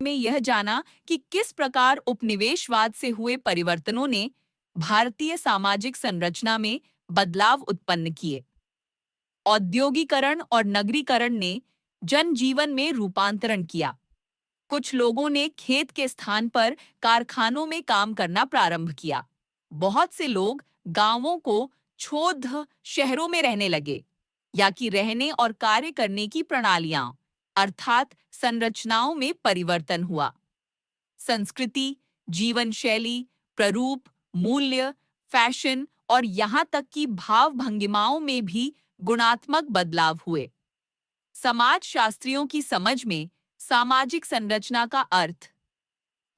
में यह जाना कि किस प्रकार उपनिवेशवाद से हुए परिवर्तनों ने भारतीय सामाजिक संरचना में बदलाव उत्पन्न किए। औद्योगिकरण और नगरीकरण ने जनजीवन में रूपांतरण किया। कुछ लोगों ने खेत के स्थान पर कारखानों में काम करना प्रारंभ किया। बहुत से लोग गांवों को छोड़ शहरों में रहने लगे, या कि रहने और कार्य करने की प्रणालियां अर्थात संरचनाओं में परिवर्तन हुआ। संस्कृति, जीवन शैली, प्ररूप, मूल्य, फैशन और यहाँ तक कि भाव भंगिमाओं में भी गुणात्मक बदलाव हुए। समाजशास्त्रियों की समझ में सामाजिक संरचना का अर्थ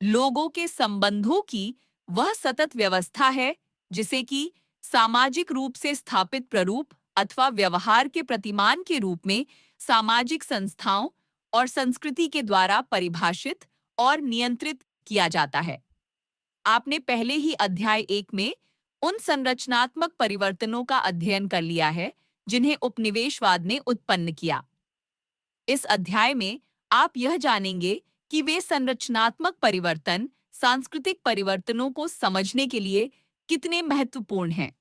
लोगों के संबंधों की वह सतत व्यवस्था है जिसे कि सामाजिक रूप से स्थापित प्ररूप अथवा व्यवहार के प्रतिमान के रूप में सामाजिक संस्थाओं और संस्कृति के द्वारा परिभाषित और नियंत्रित किया जाता है। आपने पहले ही अध्याय 1 में उन संरचनात्मक परिवर्तनों का अध्ययन कर लिया है जिन्हें उपनिवेशवाद ने उत्पन्न किया। इस अध्याय में आप यह जानेंगे कि वे संरचनात्मक परिवर्तन सांस्कृतिक परिवर्तनों को समझने के लिए कितने महत्वपूर्ण हैं।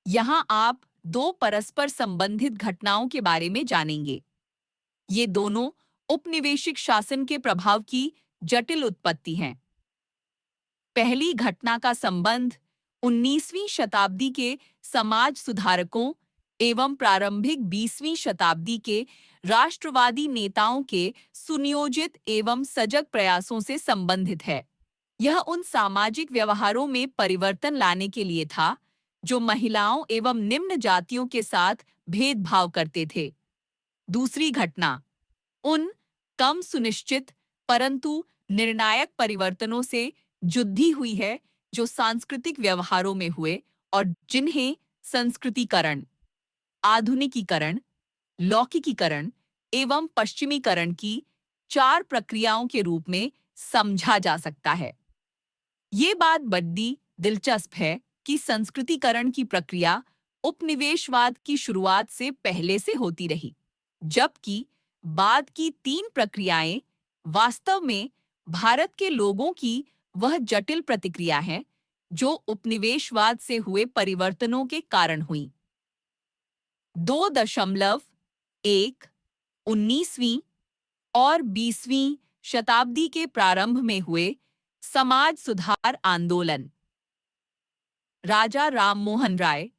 यहाँ आप दो परस्पर संबंधित घटनाओं के बारे में जानेंगे। ये दोनों उपनिवेशिक शासन के प्रभाव की जटिल उत्पत्ति हैं। पहली घटना का संबंध 19वीं शताब्दी के समाज सुधारकों एवं प्रारंभिक 20वीं शताब्दी के राष्ट्रवादी नेताओं के सुनियोजित एवं सजग प्रयासों से संबंधित है। यह उन सामाजिक व्यवहारों में परिवर्तन लाने के लिए था जो महिलाओं एवं निम्न जातियों के साथ भेदभाव करते थे। दूसरी घटना उन कम सुनिश्चित परंतु निर्णायक परिवर्तनों से जुड़ी हुई है जो सांस्कृतिक व्यवहारों में हुए और जिन्हें संस्कृतिकरण, आधुनिकीकरण, लौकिकीकरण एवं पश्चिमीकरण की 4 प्रक्रियाओं के रूप में समझा जा सकता है। ये बात बड़ी दिलचस्प है कि संस्कृतिकरण की प्रक्रिया उपनिवेशवाद की शुरुआत से पहले से होती रही, जबकि बाद की 3 प्रक्रियाएं वास्तव में भारत के लोगों की वह जटिल प्रतिक्रिया है जो उपनिवेशवाद से हुए परिवर्तनों के कारण हुई। 2.1 19वीं और 20वीं शताब्दी के प्रारंभ में हुए समाज सुधार आंदोलन। राजा राममोहन राय,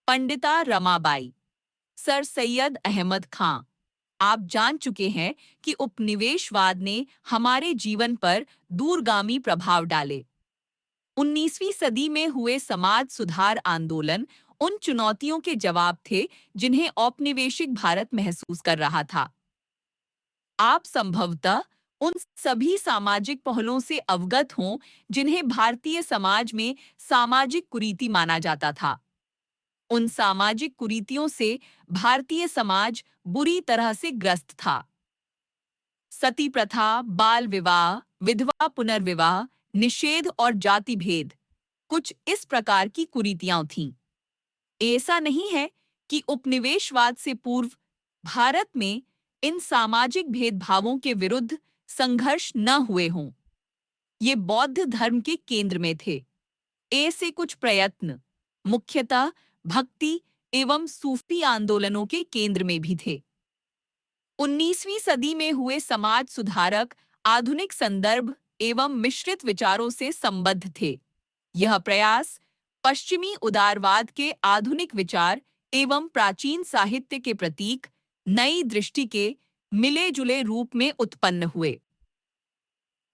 पंडिता रमाबाई, सर सैयद अहमद खां, आप जान चुके हैं कि उपनिवेशवाद ने हमारे जीवन पर दूरगामी प्रभाव डाले। 19वीं सदी में हुए समाज सुधार आंदोलन उन चुनौतियों के जवाब थे जिन्हें औपनिवेशिक भारत महसूस कर रहा था। आप संभवतः उन सभी सामाजिक पहलों से अवगत हों जिन्हें भारतीय समाज में सामाजिक कुरीति माना जाता था। उन सामाजिक कुरीतियों से भारतीय समाज बुरी तरह से ग्रस्त था। सती प्रथा, बाल विवाह, विधवा पुनर्विवाह, निषेध और जाति भेद कुछ इस प्रकार की कुरीतियां थीं। ऐसा नहीं है कि उपनिवेशवाद से पूर्व भारत में इन सामाजिक भेदभावों के विरुद्ध संघर्ष न हुए हों। ये बौद्ध धर्म के केंद्र में थे। ऐसे कुछ प्रयत्न मुख्यतः भक्ति एवं सूफी आंदोलनों के केंद्र में भी थे। 19वीं सदी में हुए समाज सुधारक आधुनिक संदर्भ एवं मिश्रित विचारों से संबद्ध थे। यह प्रयास पश्चिमी उदारवाद के आधुनिक विचार एवं प्राचीन साहित्य के प्रतीक नई दृष्टि के मिले-जुले रूप में उत्पन्न हुए।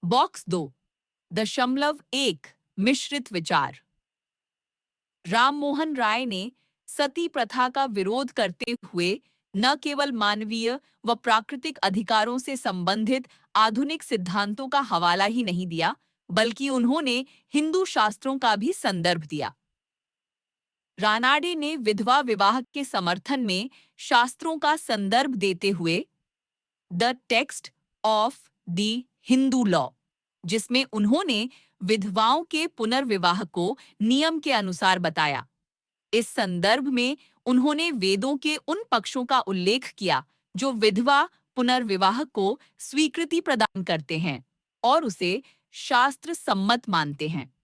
बॉक्स 2.1 मिश्रित विचार। राममोहन राय ने सती प्रथा का विरोध करते हुए न केवल मानवीय व प्राकृतिक अधिकारों से संबंधित आधुनिक सिद्धांतों का हवाला ही नहीं दिया, बल्कि उन्होंने हिंदू शास्त्रों का भी संदर्भ दिया। रानाडे ने विधवा विवाह के समर्थन में शास्त्रों का संदर्भ देते हुए the text of the Hindu law, जिसमें उन्होंने विधवाओं के पुनर्विवाह को नियम के अनुसार बताया। इस संदर्भ में उन्होंने वेदों के उन पक्षों का उल्लेख किया जो विधवा पुनर्विवाह को स्वीकृति प्रदान करते हैं और उसे शास्त्र सम्मत मानते हैं।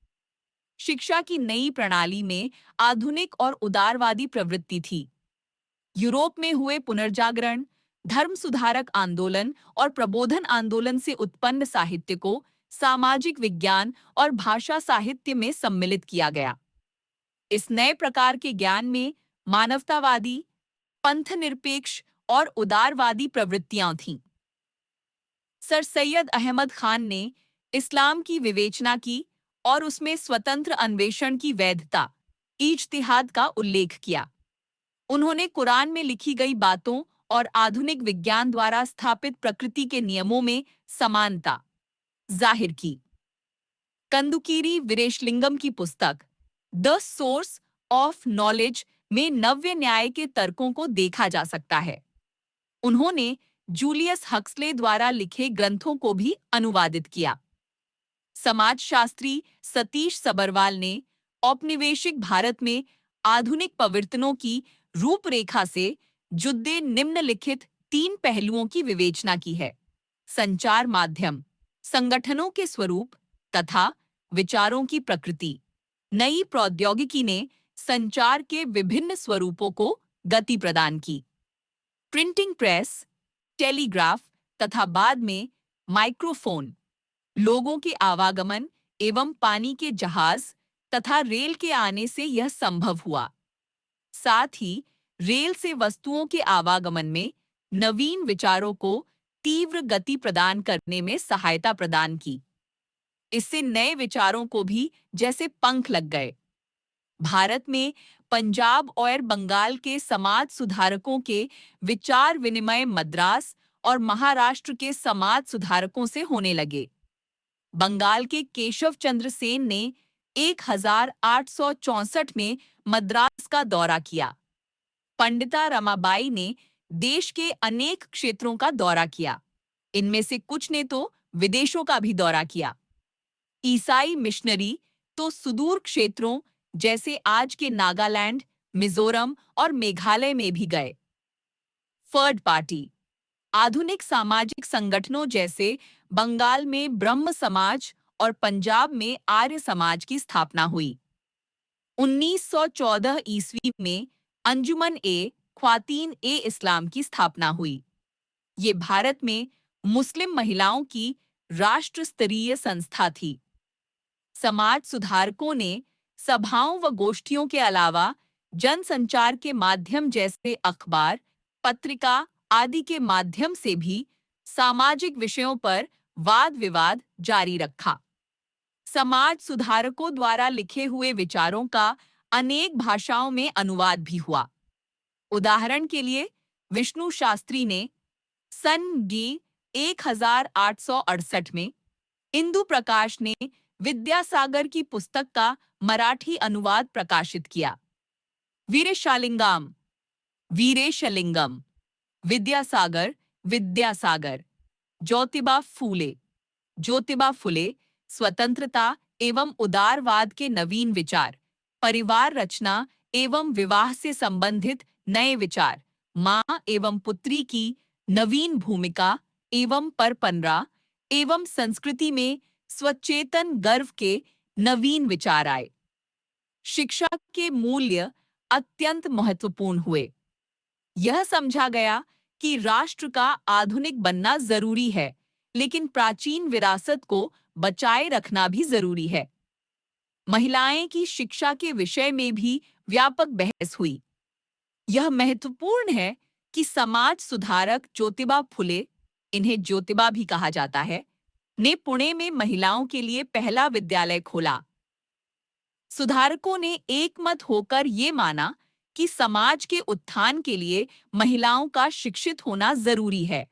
शिक्षा की नई प्रणाली में आधुनिक और उदारवादी प्रवृत्ति थी। यूरोप में हुए पुनर्जागरण, धर्म सुधारक आंदोलन और प्रबोधन आंदोलन से उत्पन्न साहित्य को सामाजिक विज्ञान और भाषा साहित्य में सम्मिलित किया गया। इस नए प्रकार के ज्ञान में मानवतावादी, पंथनिरपेक्ष और उदारवादी प्रवृत्तियां थीं। सर सैयद अहमद खान ने इस्लाम की विवेचना की और उसमें स्वतंत्र अन्वेषण की वैधता, इज्तिहाद का उल्लेख किया। उन्होंने कुरान में लिखी गई बातों और आधुनिक विज्ञान द्वारा स्थापित प्रकृति के नियमों में समानता जाहिर की। कंदुकीरी वीरेशलिंगम की पुस्तक द सोर्स ऑफ नॉलेज में नव्य न्याय के तर्कों को देखा जा सकता है। उन्होंने जूलियस हक्सले द्वारा लिखे ग्रंथों को भी अनुवादित किया। समाजशास्त्री सतीश सबरवाल ने औपनिवेशिक भारत में आधुनिक प्रवर्तनों की रूपरेखा से जुड़े निम्नलिखित 3 पहलुओं की विवेचना की है: संचार माध्यम, संगठनों के स्वरूप तथा विचारों की प्रकृति। नई प्रौद्योगिकी ने संचार के विभिन्न स्वरूपों को गति प्रदान की। प्रिंटिंग प्रेस, टेलीग्राफ तथा बाद में माइक्रोफोन, लोगों के आवागमन एवं पानी के जहाज तथा रेल के आने से यह संभव हुआ। साथ ही रेल से वस्तुओं के आवागमन में नवीन विचारों को तीव्र गति प्रदान करने में सहायता प्रदान की। इससे नए विचारों को भी जैसे पंख लग गए। भारत में पंजाब और बंगाल के समाज सुधारकों के विचार विनिमय मद्रास और महाराष्ट्र के समाज सुधारकों से होने लगे। बंगाल के केशव चंद्र सेन ने 1864 में मद्रास का दौरा किया। पंडिता रमाबाई ने देश के अनेक क्षेत्रों का दौरा किया। इनमें से कुछ ने तो विदेशों का भी दौरा किया। ईसाई मिशनरी तो सुदूर क्षेत्रों जैसे आज के नागालैंड, मिजोरम और मेघालय में भी गए। थर्ड पार्टी आधुनिक सामाजिक संगठनों जैसे बंगाल में ब्रह्म समाज और पंजाब में आर्य समाज की स्थापना हुई। 1914 ईस्वी में अंजुमन ए ख्वातीन ए इस्लाम की स्थापना हुई। ये भारत में मुस्लिम महिलाओं की राष्ट्र स्तरीय संस्था थी। समाज सुधारकों ने सभाओं व गोष्ठियों के अलावा जनसंचार के माध्यम जैसे अखबार, पत्रिका आदि के माध्यम से भी सामाजिक विषयों पर वाद विवाद जारी रखा। समाज सुधारकों द्वारा लिखे हुए विचारों का अनेक भाषाओं में अनुवाद भी हुआ। उदाहरण के लिए विष्णु शास्त्री ने सन 1868 में, इंदु प्रकाश ने विद्यासागर की पुस्तक का मराठी अनुवाद प्रकाशित किया। वीरेशलिंगम, विद्यासागर, ज्योतिबा फुले स्वतंत्रता एवं उदारवाद के नवीन विचार, परिवार रचना एवं विवाह से संबंधित नए विचार, मां एवं पुत्री की नवीन भूमिका एवं परपंरा एवं संस्कृति में स्वचेतन गर्व के नवीन विचार आए। शिक्षा के मूल्य अत्यंत महत्वपूर्ण हुए। यह समझा गया कि राष्ट्र का आधुनिक बनना जरूरी है, लेकिन प्राचीन विरासत को बचाए रखना भी जरूरी है। महिलाएं की शिक्षा के विषय में भी व्यापक बहस हुई। यह महत्वपूर्ण है कि समाज सुधारक ज्योतिबा फुले, इन्हें ज्योतिबा भी कहा जाता है, ने पुणे में महिलाओं के लिए पहला विद्यालय खोला। सुधारकों ने एकमत होकर ये माना कि समाज के उत्थान के लिए महिलाओं का शिक्षित होना जरूरी है।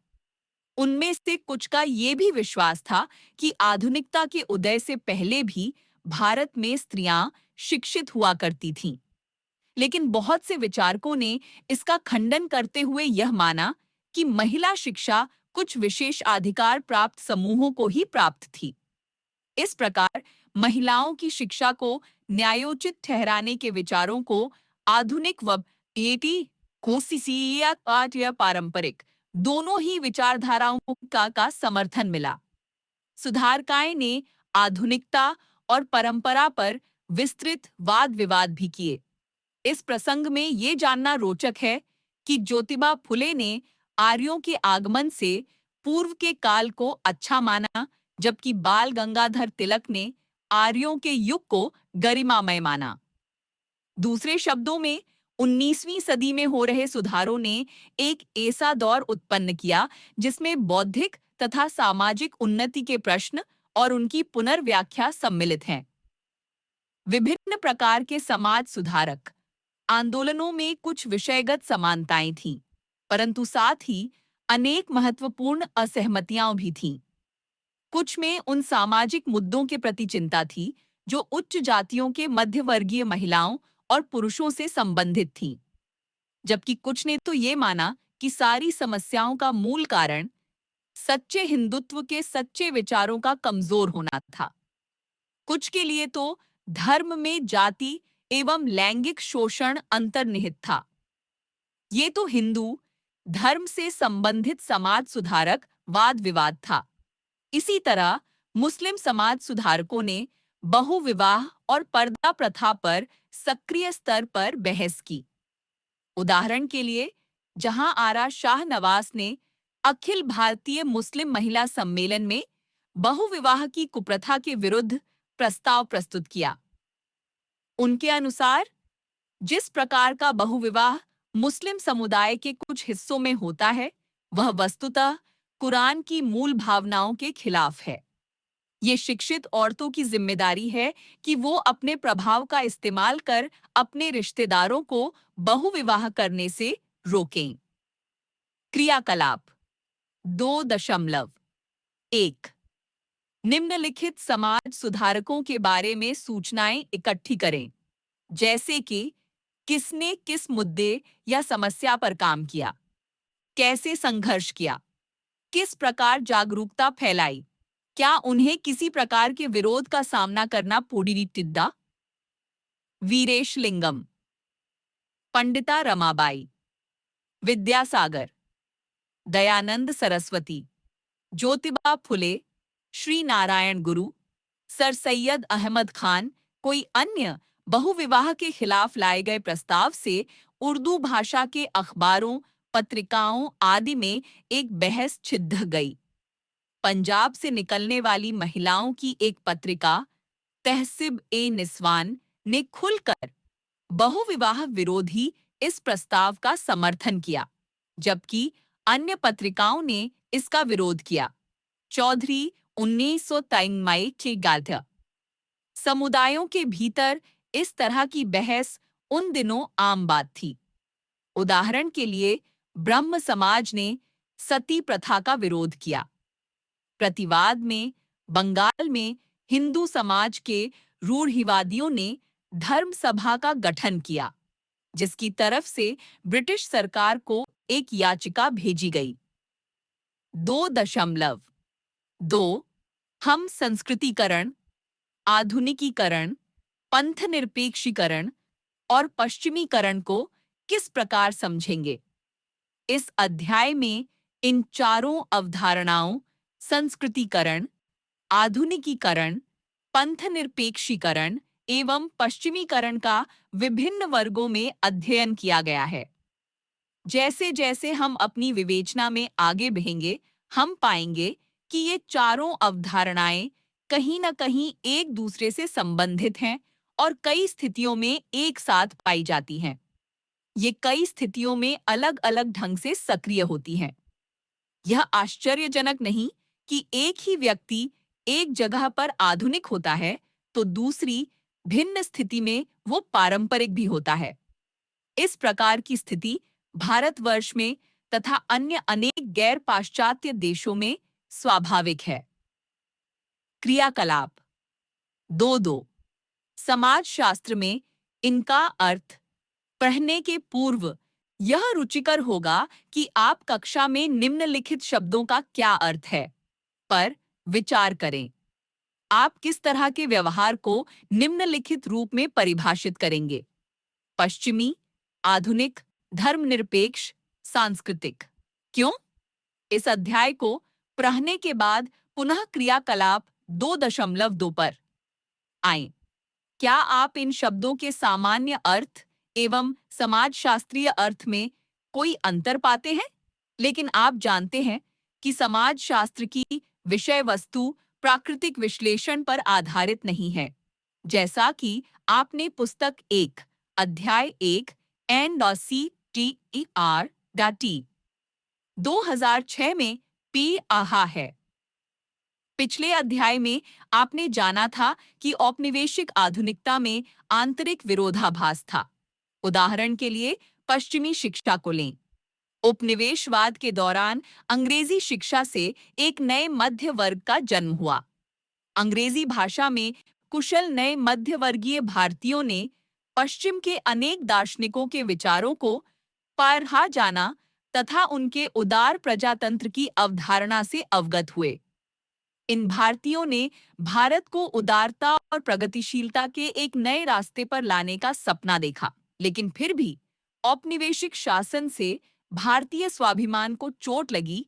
उनमें से कुछ का ये भी विश्वास था कि आधुनिकता के उदय से पहले भी भारत में स्त्रियां शिक्षित हुआ करती थीं। लेकिन बहुत से विचारकों ने इसका खंडन करते हुए यह माना कि महिला शिक्षा कुछ विशेष अधिकार प्राप्त समूहों को ही प्राप्त थी। इस प्रकार महिलाओं की शिक्षा को न्यायोचित ठहराने के विचारों को आधुनिक व पारंपरिक दोनों ही विचारधाराओं का समर्थन मिला। सुधारकाय ने आधुनिकता और परंपरा पर विस्तृत वाद विवाद भी किए। इस प्रसंग में ये जानना रोचक है कि ज्योतिबा फुले ने आर्यों के आगमन से पूर्व के काल को अच्छा माना, जबकि बाल गंगाधर तिलक ने आर्यों के युग को गरिमामय माना। दूसरे शब्दों में 19वीं सदी में हो रहे सुधारों ने एक ऐसा दौर उत्पन्न किया जिसमें बौद्धिक तथा सामाजिक उन्नति के प्रश्न और उनकी पुनर्व्याख्या सम्मिलित हैं। विभिन्न प्रकार के समाज सुधारक आंदोलनों में कुछ विषयगत समानताएं थीं, परंतु साथ ही अनेक महत्वपूर्ण असहमतियां भी थीं। कुछ में उन सामाजिक मुद्दों के प्रति चिंता थी जो उच्च जातियों के मध्यवर्गीय महिलाओं और पुरुषों से संबंधित थी, जबकि कुछ ने तो ये माना कि सारी समस्याओं का मूल कारण सच्चे हिंदुत्व के सच्चे विचारों का कमजोर होना था। कुछ के लिए तो धर्म में जाति एवं लैंगिक शोषण अंतर्निहित था। ये तो हिंदू धर्म से संबंधित समाज सुधारक वाद विवाद था। इसी तरह मुस्लिम समाज सुधारकों ने बहुविवाह और पर्दा प्रथा पर सक्रिय स्तर पर बहस की। उदाहरण के लिए, जहां आरा शाह नवाज ने अखिल भारतीय मुस्लिम महिला सम्मेलन में बहुविवाह की कुप्रथा के विरुद्ध प्रस्ताव प्रस्तुत किया। उनके अनुसार जिस प्रकार का बहुविवाह मुस्लिम समुदाय के कुछ हिस्सों में होता है, वह वस्तुतः कुरान की मूल भावनाओं के खिलाफ है। ये शिक्षित औरतों की जिम्मेदारी है कि वो अपने प्रभाव का इस्तेमाल कर अपने रिश्तेदारों को बहुविवाह करने से रोकें। क्रियाकलाप 2.1 निम्नलिखित समाज सुधारकों के बारे में सूचनाएं इकट्ठी करें, जैसे कि किसने किस मुद्दे या समस्या पर काम किया, कैसे संघर्ष किया, किस प्रकार जागरूकता फैलाई, क्या उन्हें किसी प्रकार के विरोध का सामना करना पड़ा? वीरेश लिंगम, पंडिता रमाबाई, विद्यासागर, दयानंद सरस्वती, ज्योतिबा फुले, श्री नारायण गुरु, सर सैयद अहमद खान। कोई अन्य बहुविवाह के खिलाफ लाए गए प्रस्ताव से उर्दू भाषा के अखबारों, पत्रिकाओं आदि में एक बहस छिड़ गई। पंजाब से निकलने वाली महिलाओं की एक पत्रिका तहसिब ए निस्वान ने खुलकर बहुविवाह विरोधी इस प्रस्ताव का समर्थन किया, जबकि अन्य पत्रिकाओं ने इसका विरोध किया। चौधरी 1993 के गाध्य समुदायों के भीतर इस तरह की बहस उन दिनों आम बात थी। उदाहरण के लिए, ब्रह्म समाज ने सती प्रथा का विरोध किया। प्रतिवाद में बंगाल में हिंदू समाज के रूढ़िवादियों ने धर्म सभा का गठन किया, जिसकी तरफ से ब्रिटिश सरकार को एक याचिका भेजी गई। 2.2 हम संस्कृतिकरण, आधुनिकीकरण, पंथनिरपेक्षीकरण और पश्चिमीकरण को किस प्रकार समझेंगे? इस अध्याय में इन चारों अवधारणाओं संस्कृतिकरण, आधुनिकीकरण, पंथनिरपेक्षीकरण एवं पश्चिमीकरण का विभिन्न वर्गों में अध्ययन किया गया है। जैसे जैसे हम अपनी विवेचना में आगे बढ़ेंगे, हम पाएंगे कि ये चारों अवधारणाएं कहीं न कहीं एक दूसरे से संबंधित हैं और कई स्थितियों में एक साथ पाई जाती हैं। ये कई स्थितियों में अलग-अलग ढंग से सक्रिय होती हैं। यह आश्चर्यजनक नहीं कि एक ही व्यक्ति एक जगह पर आधुनिक होता है तो दूसरी भिन्न स्थिति में वो पारंपरिक भी होता है। इस प्रकार की स्थिति भारतवर्ष में तथा अन्य अनेक गैर पाश्चात्य देशों में स्वाभाविक है। क्रियाकलाप 2.2 समाजशास्त्र में इनका अर्थ पढ़ने के पूर्व यह रुचिकर होगा कि आप कक्षा में निम्नलिखित शब्दों का क्या अर्थ है पर विचार करें। आप किस तरह के व्यवहार को निम्नलिखित रूप में परिभाषित करेंगे? पश्चिमी, आधुनिक, धर्मनिरपेक्ष, सांस्कृतिक। क्यों? इस अध्याय को पढ़ने के बाद पुनः क्रियाकलाप 2.2 पर आए। क्या आप इन शब्दों के सामान्य अर्थ एवं समाजशास्त्रीय अर्थ में कोई अंतर पाते हैं? लेकिन आप जानते हैं कि समाजशास्त्र की विषय वस्तु प्राकृतिक विश्लेषण पर आधारित नहीं है। जैसा कि आपने पुस्तक 1 अध्याय 1 NCTER 2006 में पी आहा है। पिछले अध्याय में आपने जाना था कि औपनिवेशिक आधुनिकता में आंतरिक विरोधाभास था। उदाहरण के लिए पश्चिमी शिक्षा को लें। उपनिवेशवाद के दौरान अंग्रेजी शिक्षा से एक नए मध्य वर्ग का जन्म हुआ। अंग्रेजी भाषा में कुशल नए मध्यवर्गीय भारतीयों ने पश्चिम के अनेक दार्शनिकों के विचारों को पढ़ा जाना तथा उनके उदार प्रजातंत्र की अवधारणा से अवगत हुए। इन भारतीयों ने भारत को उदारता और प्रगतिशीलता के एक नए रास्ते पर लाने का सपना देखा, लेकिन फिर भी औपनिवेशिक शासन से भारतीय स्वाभिमान को चोट लगी,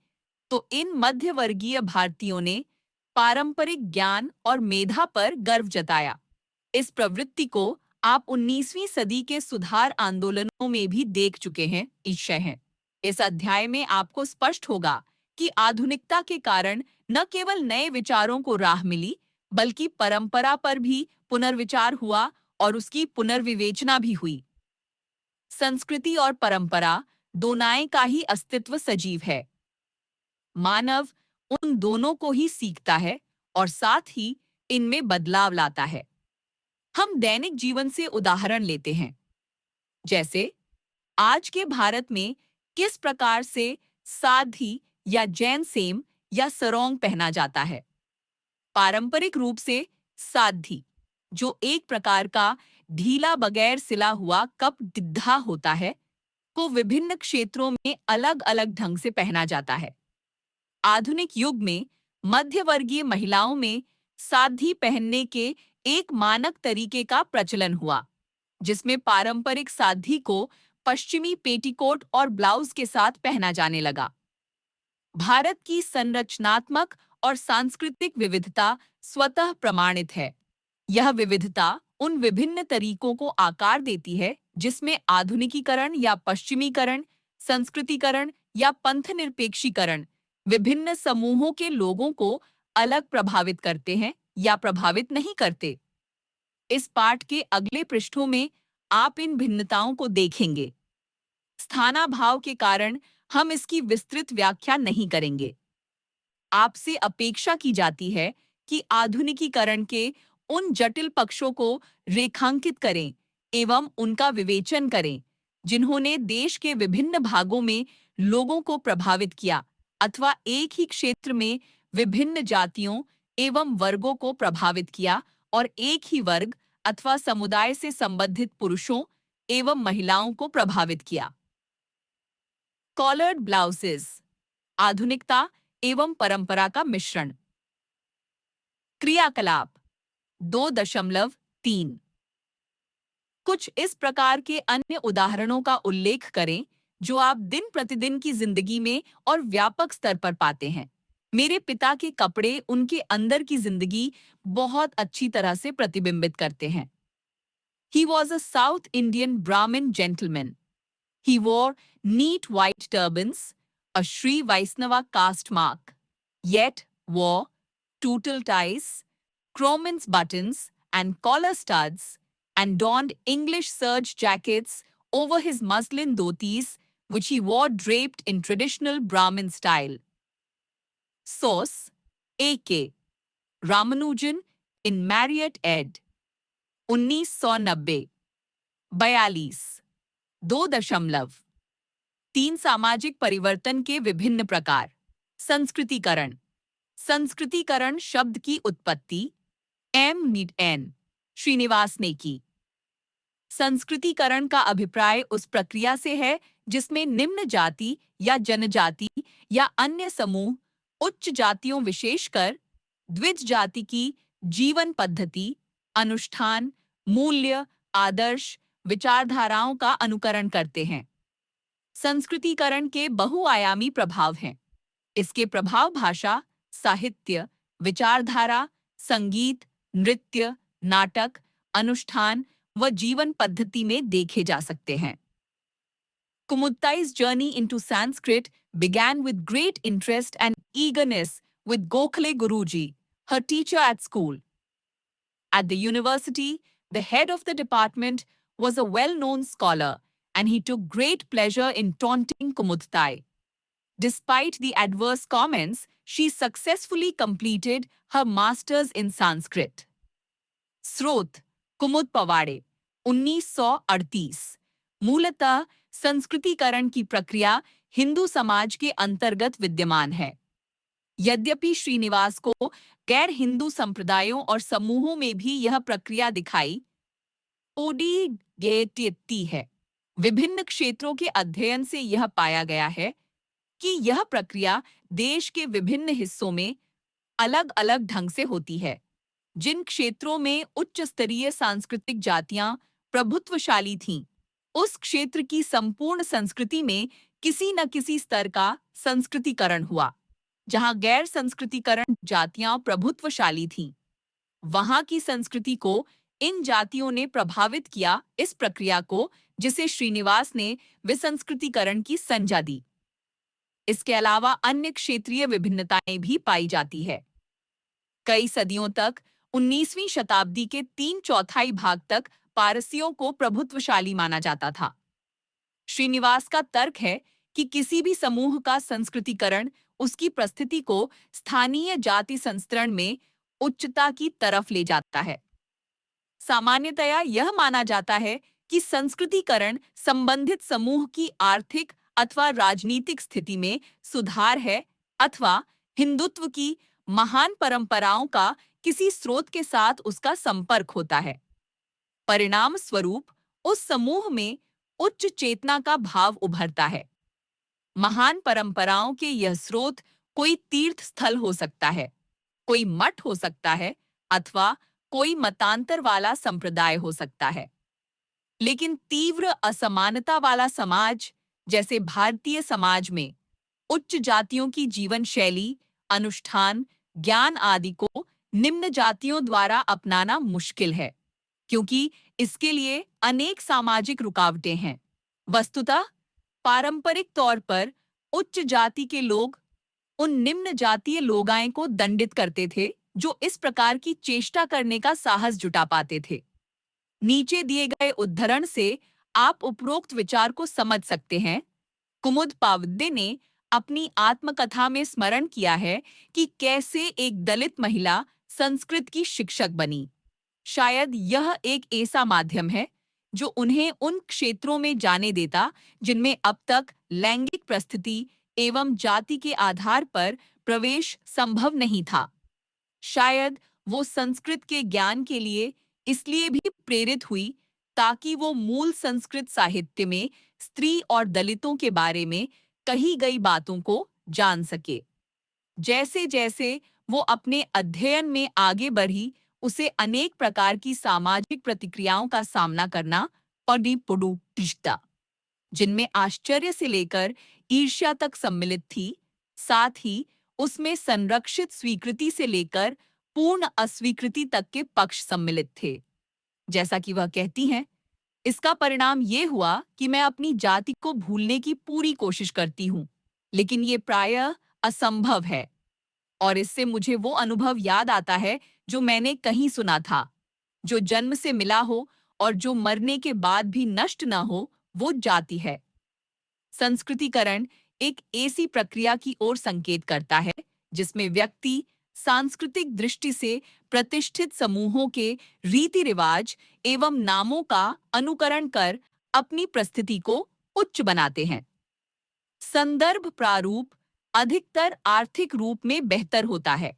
तो इन मध्यवर्गीय भारतीयों ने पारंपरिक ज्ञान और मेधा पर गर्व जताया। इस प्रवृत्ति को आप 19वीं सदी के सुधार आंदोलनों में भी देख चुके हैं। इस अध्याय में आपको स्पष्ट होगा कि आधुनिकता के कारण न केवल नए विचारों को राह मिली, बल्कि परंपरा पर भी पुनर्विचार हुआ और उसकी पुनर्विवेचना भी हुई। संस्कृति और परंपरा दोनाय का ही अस्तित्व सजीव है। मानव उन दोनों को ही सीखता है और साथ ही इनमें बदलाव लाता है। हम दैनिक जीवन से उदाहरण लेते हैं, जैसे आज के भारत में किस प्रकार से साधी या जैन सेम या सरोंग पहना जाता है। पारंपरिक रूप से साधी, जो एक प्रकार का ढीला बगैर सिला हुआ कप डिद्धा होता है, को विभिन्न क्षेत्रों में अलग-अलग ढंग से पहना जाता है। आधुनिक युग में मध्यवर्गीय महिलाओं में साधी पहनने के एक मानक तरीके का प्रचलन हुआ, जिसमें पारंपरिक साधी को पश्चिमी पेटीकोट और ब्लाउज के साथ पहना जाने लगा। भारत की संरचनात्मक और सांस्कृतिक विविधता स्वतः प्रमाणित है। यह विविधता उन विभिन्न तरीकों को आकार देती है जिसमें आधुनिकीकरण या पश्चिमीकरण, संस्कृतिकरण या पंथनिरपेक्षीकरण विभिन्न समूहों के लोगों को अलग प्रभावित करते हैं या प्रभावित नहीं करते। इस पाठ के अगले पृष्ठों में आप इन भिन्नताओं को देखेंगे। स्थानाभाव के कारण हम इसकी विस्तृत व्याख्या नहीं करेंगे। आपसे अपेक्षा की जाती है कि आधुनिकीकरण के उन जटिल पक्षों को रेखांकित करें एवं उनका विवेचन करें, जिन्होंने देश के विभिन्न भागों में लोगों को प्रभावित किया अथवा एक ही क्षेत्र में विभिन्न जातियों एवं वर्गों को प्रभावित किया और एक ही वर्ग अथवा समुदाय से संबंधित पुरुषों एवं महिलाओं को प्रभावित किया। कॉलर्ड ब्लाउजेस, आधुनिकता एवं परंपरा का मिश्रण। क्रियाकलाप 2.3 कुछ इस प्रकार के अन्य उदाहरणों का उल्लेख करें जो आप दिन प्रतिदिन की जिंदगी में और व्यापक स्तर पर पाते हैं। मेरे पिता के कपड़े उनके अंदर की जिंदगी बहुत अच्छी तरह से प्रतिबिंबित करते हैं। He was a South Indian Brahmin gentleman. He wore neat white turbans, a Sri Vaisnava caste mark, yet wore tootle ties, crowman's buttons and collar studs, and donned English serge jackets over his muslin dhotis, which he wore draped in traditional Brahmin style. Source: A.K. Ramanujan in Marriott ed. 1990 42 2.3 सामाजिक परिवर्तन के विभिन्न प्रकार। संस्कृतिकरण। संस्कृतिकरण शब्द की उत्पत्ति M.N. Srinivas ने की। संस्कृतिकरण का अभिप्राय उस प्रक्रिया से है जिसमें निम्न जाति या जनजाति या अन्य समूह उच्च जातियों विशेषकर द्विज जाति की जीवन पद्धति, अनुष्ठान, मूल्य, आदर्श, विचारधाराओं का अनुकरण करते हैं। संस्कृतिकरण के बहुआयामी प्रभाव हैं। इसके प्रभाव भाषा, साहित्य, विचारधारा, संगीत, नृत्य, नाटक, अनुष्ठान व जीवन पद्धति में देखे जा सकते हैं। Kumudtai's journey into Sanskrit began with great interest and eagerness with Gokhale Guruji, her teacher at school. At the university, the head of the department was a well-known scholar, and he took great pleasure in taunting Kumudtai. Despite the adverse comments, she successfully completed her master's in Sanskrit. स्रोत कुमुद पवाड़े 1938। मूलतः संस्कृतिकरण की प्रक्रिया हिंदू समाज के अंतर्गत विद्यमान है। यद्यपि श्रीनिवास को गैर हिंदू संप्रदायों और समूहों में भी यह प्रक्रिया दिखाई ओडी देती है। विभिन्न क्षेत्रों के अध्ययन से यह पाया गया है कि यह प्रक्रिया देश के विभिन्न हिस्सों में अलग-अलग ढंग से होती है। जिन क्षेत्रों में उच्च स्तरीय सांस्कृतिक जातियां प्रभुत्वशाली थीं, उस क्षेत्र की संपूर्ण संस्कृति में किसी न किसी स्तर का संस्कृतिकरण हुआ। जहां गैर संस्कृतिकरण जातियां प्रभुत्वशाली थीं, वहां की संस्कृति को इन जातियों ने प्रभावित किया। इस प्रक्रिया को, जिसे श्रीनिवास ने विसंस्कृतिकरण की संज्ञा दी। इसके अलावा अन्य क्षेत्रीय विभिन्नताएं भी पाई जाती है। कई सदियों तक 19वीं शताब्दी के 3/4 भाग तक पारसियों को प्रभुत्वशाली माना जाता था। श्रीनिवास का तर्क है कि किसी भी समूह का संस्कृतिकरण उसकी परिस्थिति को स्थानीय जाति संस्तरण में उच्चता की तरफ ले जाता है। सामान्यतया यह माना जाता है कि संस्कृतिकरण संबंधित समूह की आर्थिक अथवा राजनीतिक स्थिति में सुधार है अथवा हिंदुत्व की महान परंपराओं का किसी स्रोत के साथ उसका संपर्क होता है। परिणाम स्वरूप उस समूह में उच्च चेतना का भाव उभरता है। महान परंपराओं के यह स्रोत कोई तीर्थ स्थल हो सकता है, कोई मठ हो सकता है अथवा कोई मतांतर वाला संप्रदाय हो सकता है। लेकिन तीव्र असमानता वाला समाज जैसे भारतीय समाज में उच्च जातियों की जीवन शैली, अनुष्ठान, ज्ञान आदि को निम्न जातियों द्वारा अपनाना मुश्किल है, क्योंकि इसके लिए अनेक सामाजिक रुकावटें हैं। वस्तुतः पारंपरिक तौर पर उच्च जाति के लोग उन निम्न जातीय लोगाएं को दंडित करते थे जो इस प्रकार की चेष्टा करने का साहस जुटा पाते थे। नीचे दिए गए उद्धरण से आप उपरोक्त विचार को समझ सकते हैं। कुमुद पावड्डे ने अपनी आत्मकथा में स्मरण किया है कि कैसे एक दलित महिला संस्कृत की शिक्षक बनी। शायद यह एक ऐसा माध्यम है जो उन्हें उन क्षेत्रों में जाने देता जिनमें अब तक लैंगिक परिस्थिति एवं जाति के आधार पर प्रवेश संभव नहीं था। शायद वो संस्कृत के ज्ञान के लिए इसलिए भी प्रेरित हुई ताकि वो मूल संस्कृत साहित्य में स्त्री और दलितों के बारे में कही गई बातों को जान सके। जैसे जैसे वो अपने अध्ययन में आगे बढ़ी, उसे अनेक प्रकार की सामाजिक प्रतिक्रियाओं का सामना करना पड़ा, जिनमें आश्चर्य से लेकर ईर्ष्या तक सम्मिलित थी। साथ ही उसमें संरक्षित स्वीकृति से लेकर पूर्ण अस्वीकृति तक के पक्ष सम्मिलित थे। जैसा कि वह कहती हैं, इसका परिणाम ये हुआ कि मैं अपनी जाति को भूलने की पूरी कोशिश करती हूँ, लेकिन ये प्रायः असंभव है। और इससे मुझे वो अनुभव याद आता है जो मैंने कहीं सुना था, जो जन्म से मिला हो और जो मरने के बाद भी नष्ट न हो, वो जाति है। संस्कृतिकरण एक ऐसी प्रक्रिया की ओर संकेत करता है जिसमें व्यक्ति सांस्कृतिक दृष्टि से प्रतिष्ठित समूहों के रीति रिवाज एवं नामों का अनुकरण कर अपनी परिस्थिति को उच्च बनाते हैं। संदर्भ प्रारूप अधिकतर आर्थिक रूप में बेहतर होता है।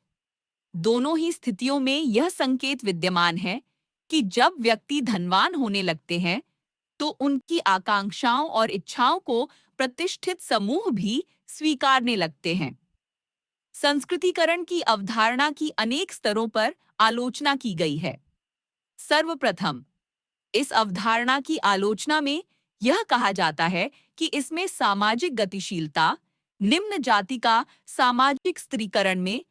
दोनों ही स्थितियों में यह संकेत विद्यमान है कि जब व्यक्ति धनवान होने लगते हैं तो उनकी आकांक्षाओं और इच्छाओं को प्रतिष्ठित समूह भी स्वीकारने लगते हैं। संस्कृतिकरण की अवधारणा की अनेक स्तरों पर आलोचना की गई है। सर्वप्रथम, इस अवधारणा की आलोचना में यह कहा जाता है कि इसमें सामाजिक गतिशीलता, निम्न जाति का सामाजिक स्त्रीकरण में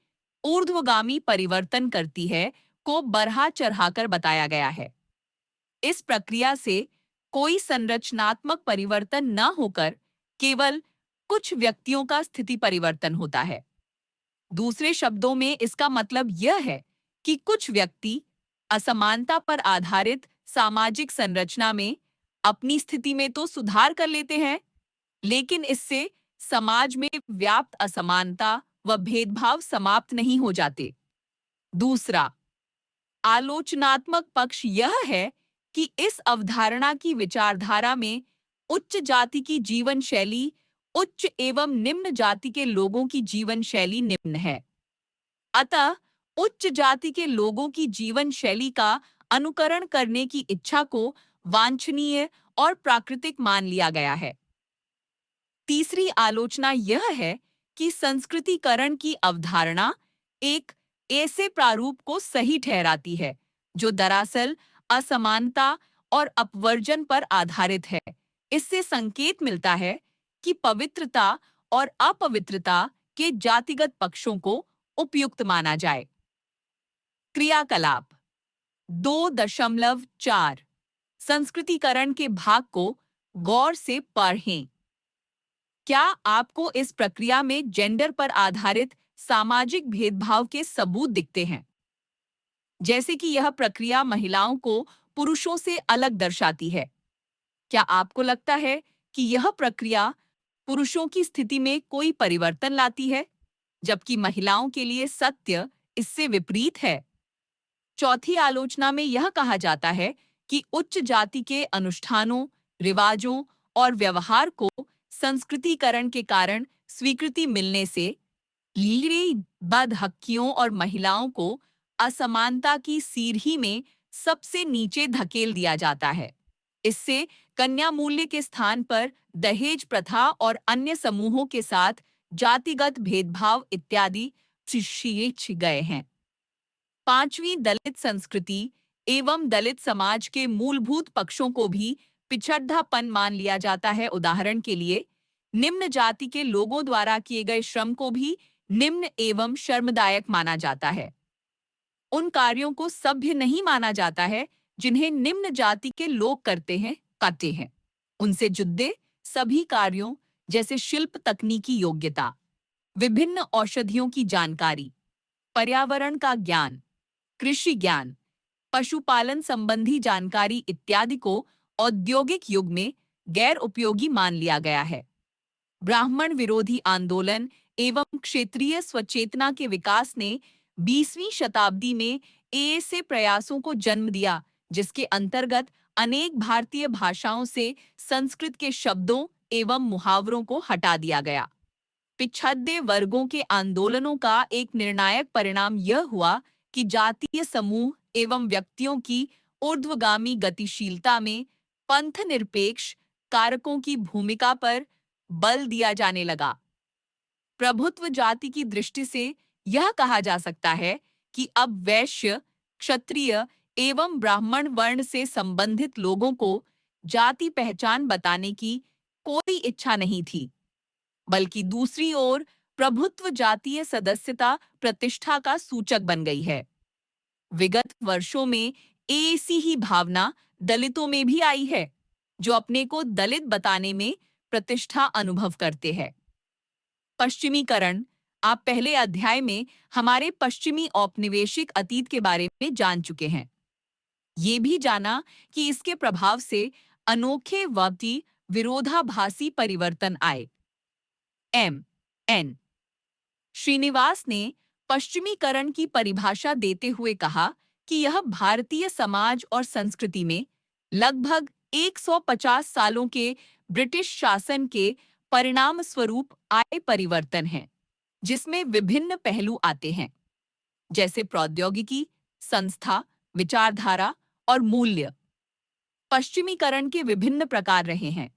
ऊर्ध्वगामी परिवर्तन करती है को बढ़ा चढ़ाकर बताया गया है। इस प्रक्रिया से कोई संरचनात्मक परिवर्तन न होकर केवल कुछ व्यक्तियों का स्थिति परिवर्तन होता है। दूसरे शब्दों में इसका मतलब यह है कि कुछ व्यक्ति असमानता पर आधारित सामाजिक संरचना में अपनी स्थिति में तो सुधार कर लेते हैं, लेकिन इससे समाज में व्याप्त असमानता व भेदभाव समाप्त नहीं हो जाते। दूसरा आलोचनात्मक पक्ष यह है कि इस अवधारणा की विचारधारा में उच्च जाति की जीवन शैली उच्च एवं निम्न जाति के लोगों की जीवन शैली निम्न है। अतः उच्च जाति के लोगों की जीवन शैली का अनुकरण करने की इच्छा को वांछनीय और प्राकृतिक मान लिया गया है। तीसरी आलोचना यह है कि संस्कृतिकरण की अवधारणा एक ऐसे प्रारूप को सही ठहराती है जो दरअसल असमानता और अपवर्जन पर आधारित है। इससे संकेत मिलता है कि पवित्रता और अपवित्रता के जातिगत पक्षों को उपयुक्त माना जाए। क्रियाकलाप 2.4 संस्कृतिकरण के भाग को गौर से पढ़ें। क्या आपको इस प्रक्रिया में जेंडर पर आधारित सामाजिक भेदभाव के सबूत दिखते हैं? जैसे कि यह प्रक्रिया महिलाओं को पुरुषों से अलग दर्शाती है। क्या आपको लगता है कि यह प्रक्रिया पुरुषों की स्थिति में कोई परिवर्तन लाती है, जबकि महिलाओं के लिए सत्य इससे विपरीत है? चौथी आलोचना में यह कहा जाता है कि उच्च जाति के अनुष्ठानों, रिवाजों और व्यवहार को संस्कृतिकरण के कारण स्वीकृति मिलने से बदहक्कियों और महिलाओं को असमानता की सीढ़ी में सबसे नीचे धकेल दिया जाता है। इससे कन्या मूल्य के स्थान पर दहेज प्रथा और अन्य समूहों के साथ जातिगत भेदभाव इत्यादि सींच गए हैं। पांचवी दलित संस्कृति एवं दलित समाज के मूलभूत पक्षों को भी पिछड़ापन मान लिया जाता है। उदाहरण के लिए, निम्न जाति के लोगों द्वारा किए गए श्रम को भी निम्न एवं शर्मदायक माना जाता है। उन कार्यों को सभ्य नहीं माना जाता है जिन्हें निम्न जाति के लोग करते हैं। उनसे जुड़े सभी कार्यों जैसे शिल्प तकनीकी योग्यता, विभिन्न औषधियों की जानकारी, पर्यावरण का ज्ञान, कृषि ज्ञान, पशुपालन संबंधी जानकारी इत्यादि को औद्योगिक युग में गैर उपयोगी मान लिया गया है। ब्राह्मण विरोधी आंदोलन एवं क्षेत्रीय स्वचेतना के विकास ने 20वीं शताब्दी में ऐसे प्रयासों को जन्म दिया जिसके अंतर्गत अनेक भारतीय भाषाओं से संस्कृत के शब्दों एवं मुहावरों को हटा दिया गया। पिछड़े वर्गों के आंदोलनों का एक निर्णायक परिणाम यह हुआ कि जातीय समूह एवं व्यक्तियों की ऊर्ध्वगामी गतिशीलता में पंथ निरपेक्ष कारकों की भूमिका पर बल दिया जाने लगा। प्रभुत्व जाति की दृष्टि से यह कहा जा सकता है कि अब वैश्य, क्षत्रिय एवं ब्राह्मण वर्ण से संबंधित लोगों को जाति पहचान बताने की कोई इच्छा नहीं थी, बल्कि दूसरी ओर प्रभुत्व जातीय सदस्यता प्रतिष्ठा का सूचक बन गई है। विगत वर्षों में ऐसी ही भावना दलितों में भी आई है, जो अपने को दलित बताने में प्रतिष्ठा अनुभव करते हैं। पश्चिमीकरण। आप पहले अध्याय में हमारे पश्चिमी औपनिवेशिक अतीत के बारे में जान चुके हैं। ये भी जाना कि इसके प्रभाव से अनोखे वक्ती विरोधाभासी परिवर्तन आए। एन श्रीनिवास ने पश्चिमीकरण की परिभाषा देते हुए कहा कि यह भारतीय समाज और संस्कृति में लगभग 150 सालों के ब्रिटिश शासन के परिणाम स्वरूप आए परिवर्तन है, जिसमें विभिन्न पहलू आते हैं, जैसे प्रौद्योगिकी, संस्था, विचारधारा और मूल्य। पश्चिमीकरण के विभिन्न प्रकार रहे हैं।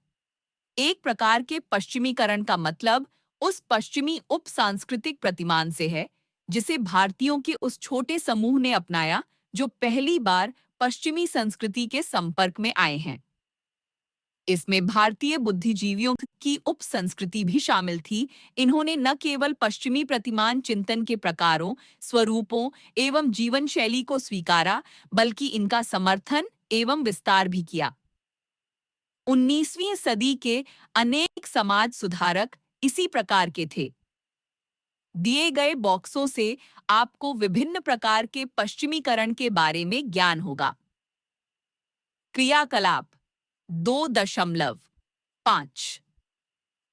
एक प्रकार के पश्चिमीकरण का मतलब उस पश्चिमी उप सांस्कृतिक प्रतिमान से है जिसे भारतीयों के उस छोटे समूह ने अपनाया जो पहली बार पश्चिमी संस्कृति के संपर्क में आए हैं। इसमें भारतीय बुद्धिजीवियों की उपसंस्कृति भी शामिल थी। इन्होंने न केवल पश्चिमी प्रतिमान चिंतन के प्रकारों, स्वरूपों एवं जीवन शैली को स्वीकारा, बल्कि इनका समर्थन एवं विस्तार भी किया। 19वीं सदी के अनेक समाज सुधारक इसी प्रकार के थे। दिए गए बॉक्सों से आपको विभिन्न प्रकार के पश्चिमीकरण के बारे में ज्ञान होगा। क्रियाकलाप 2.5।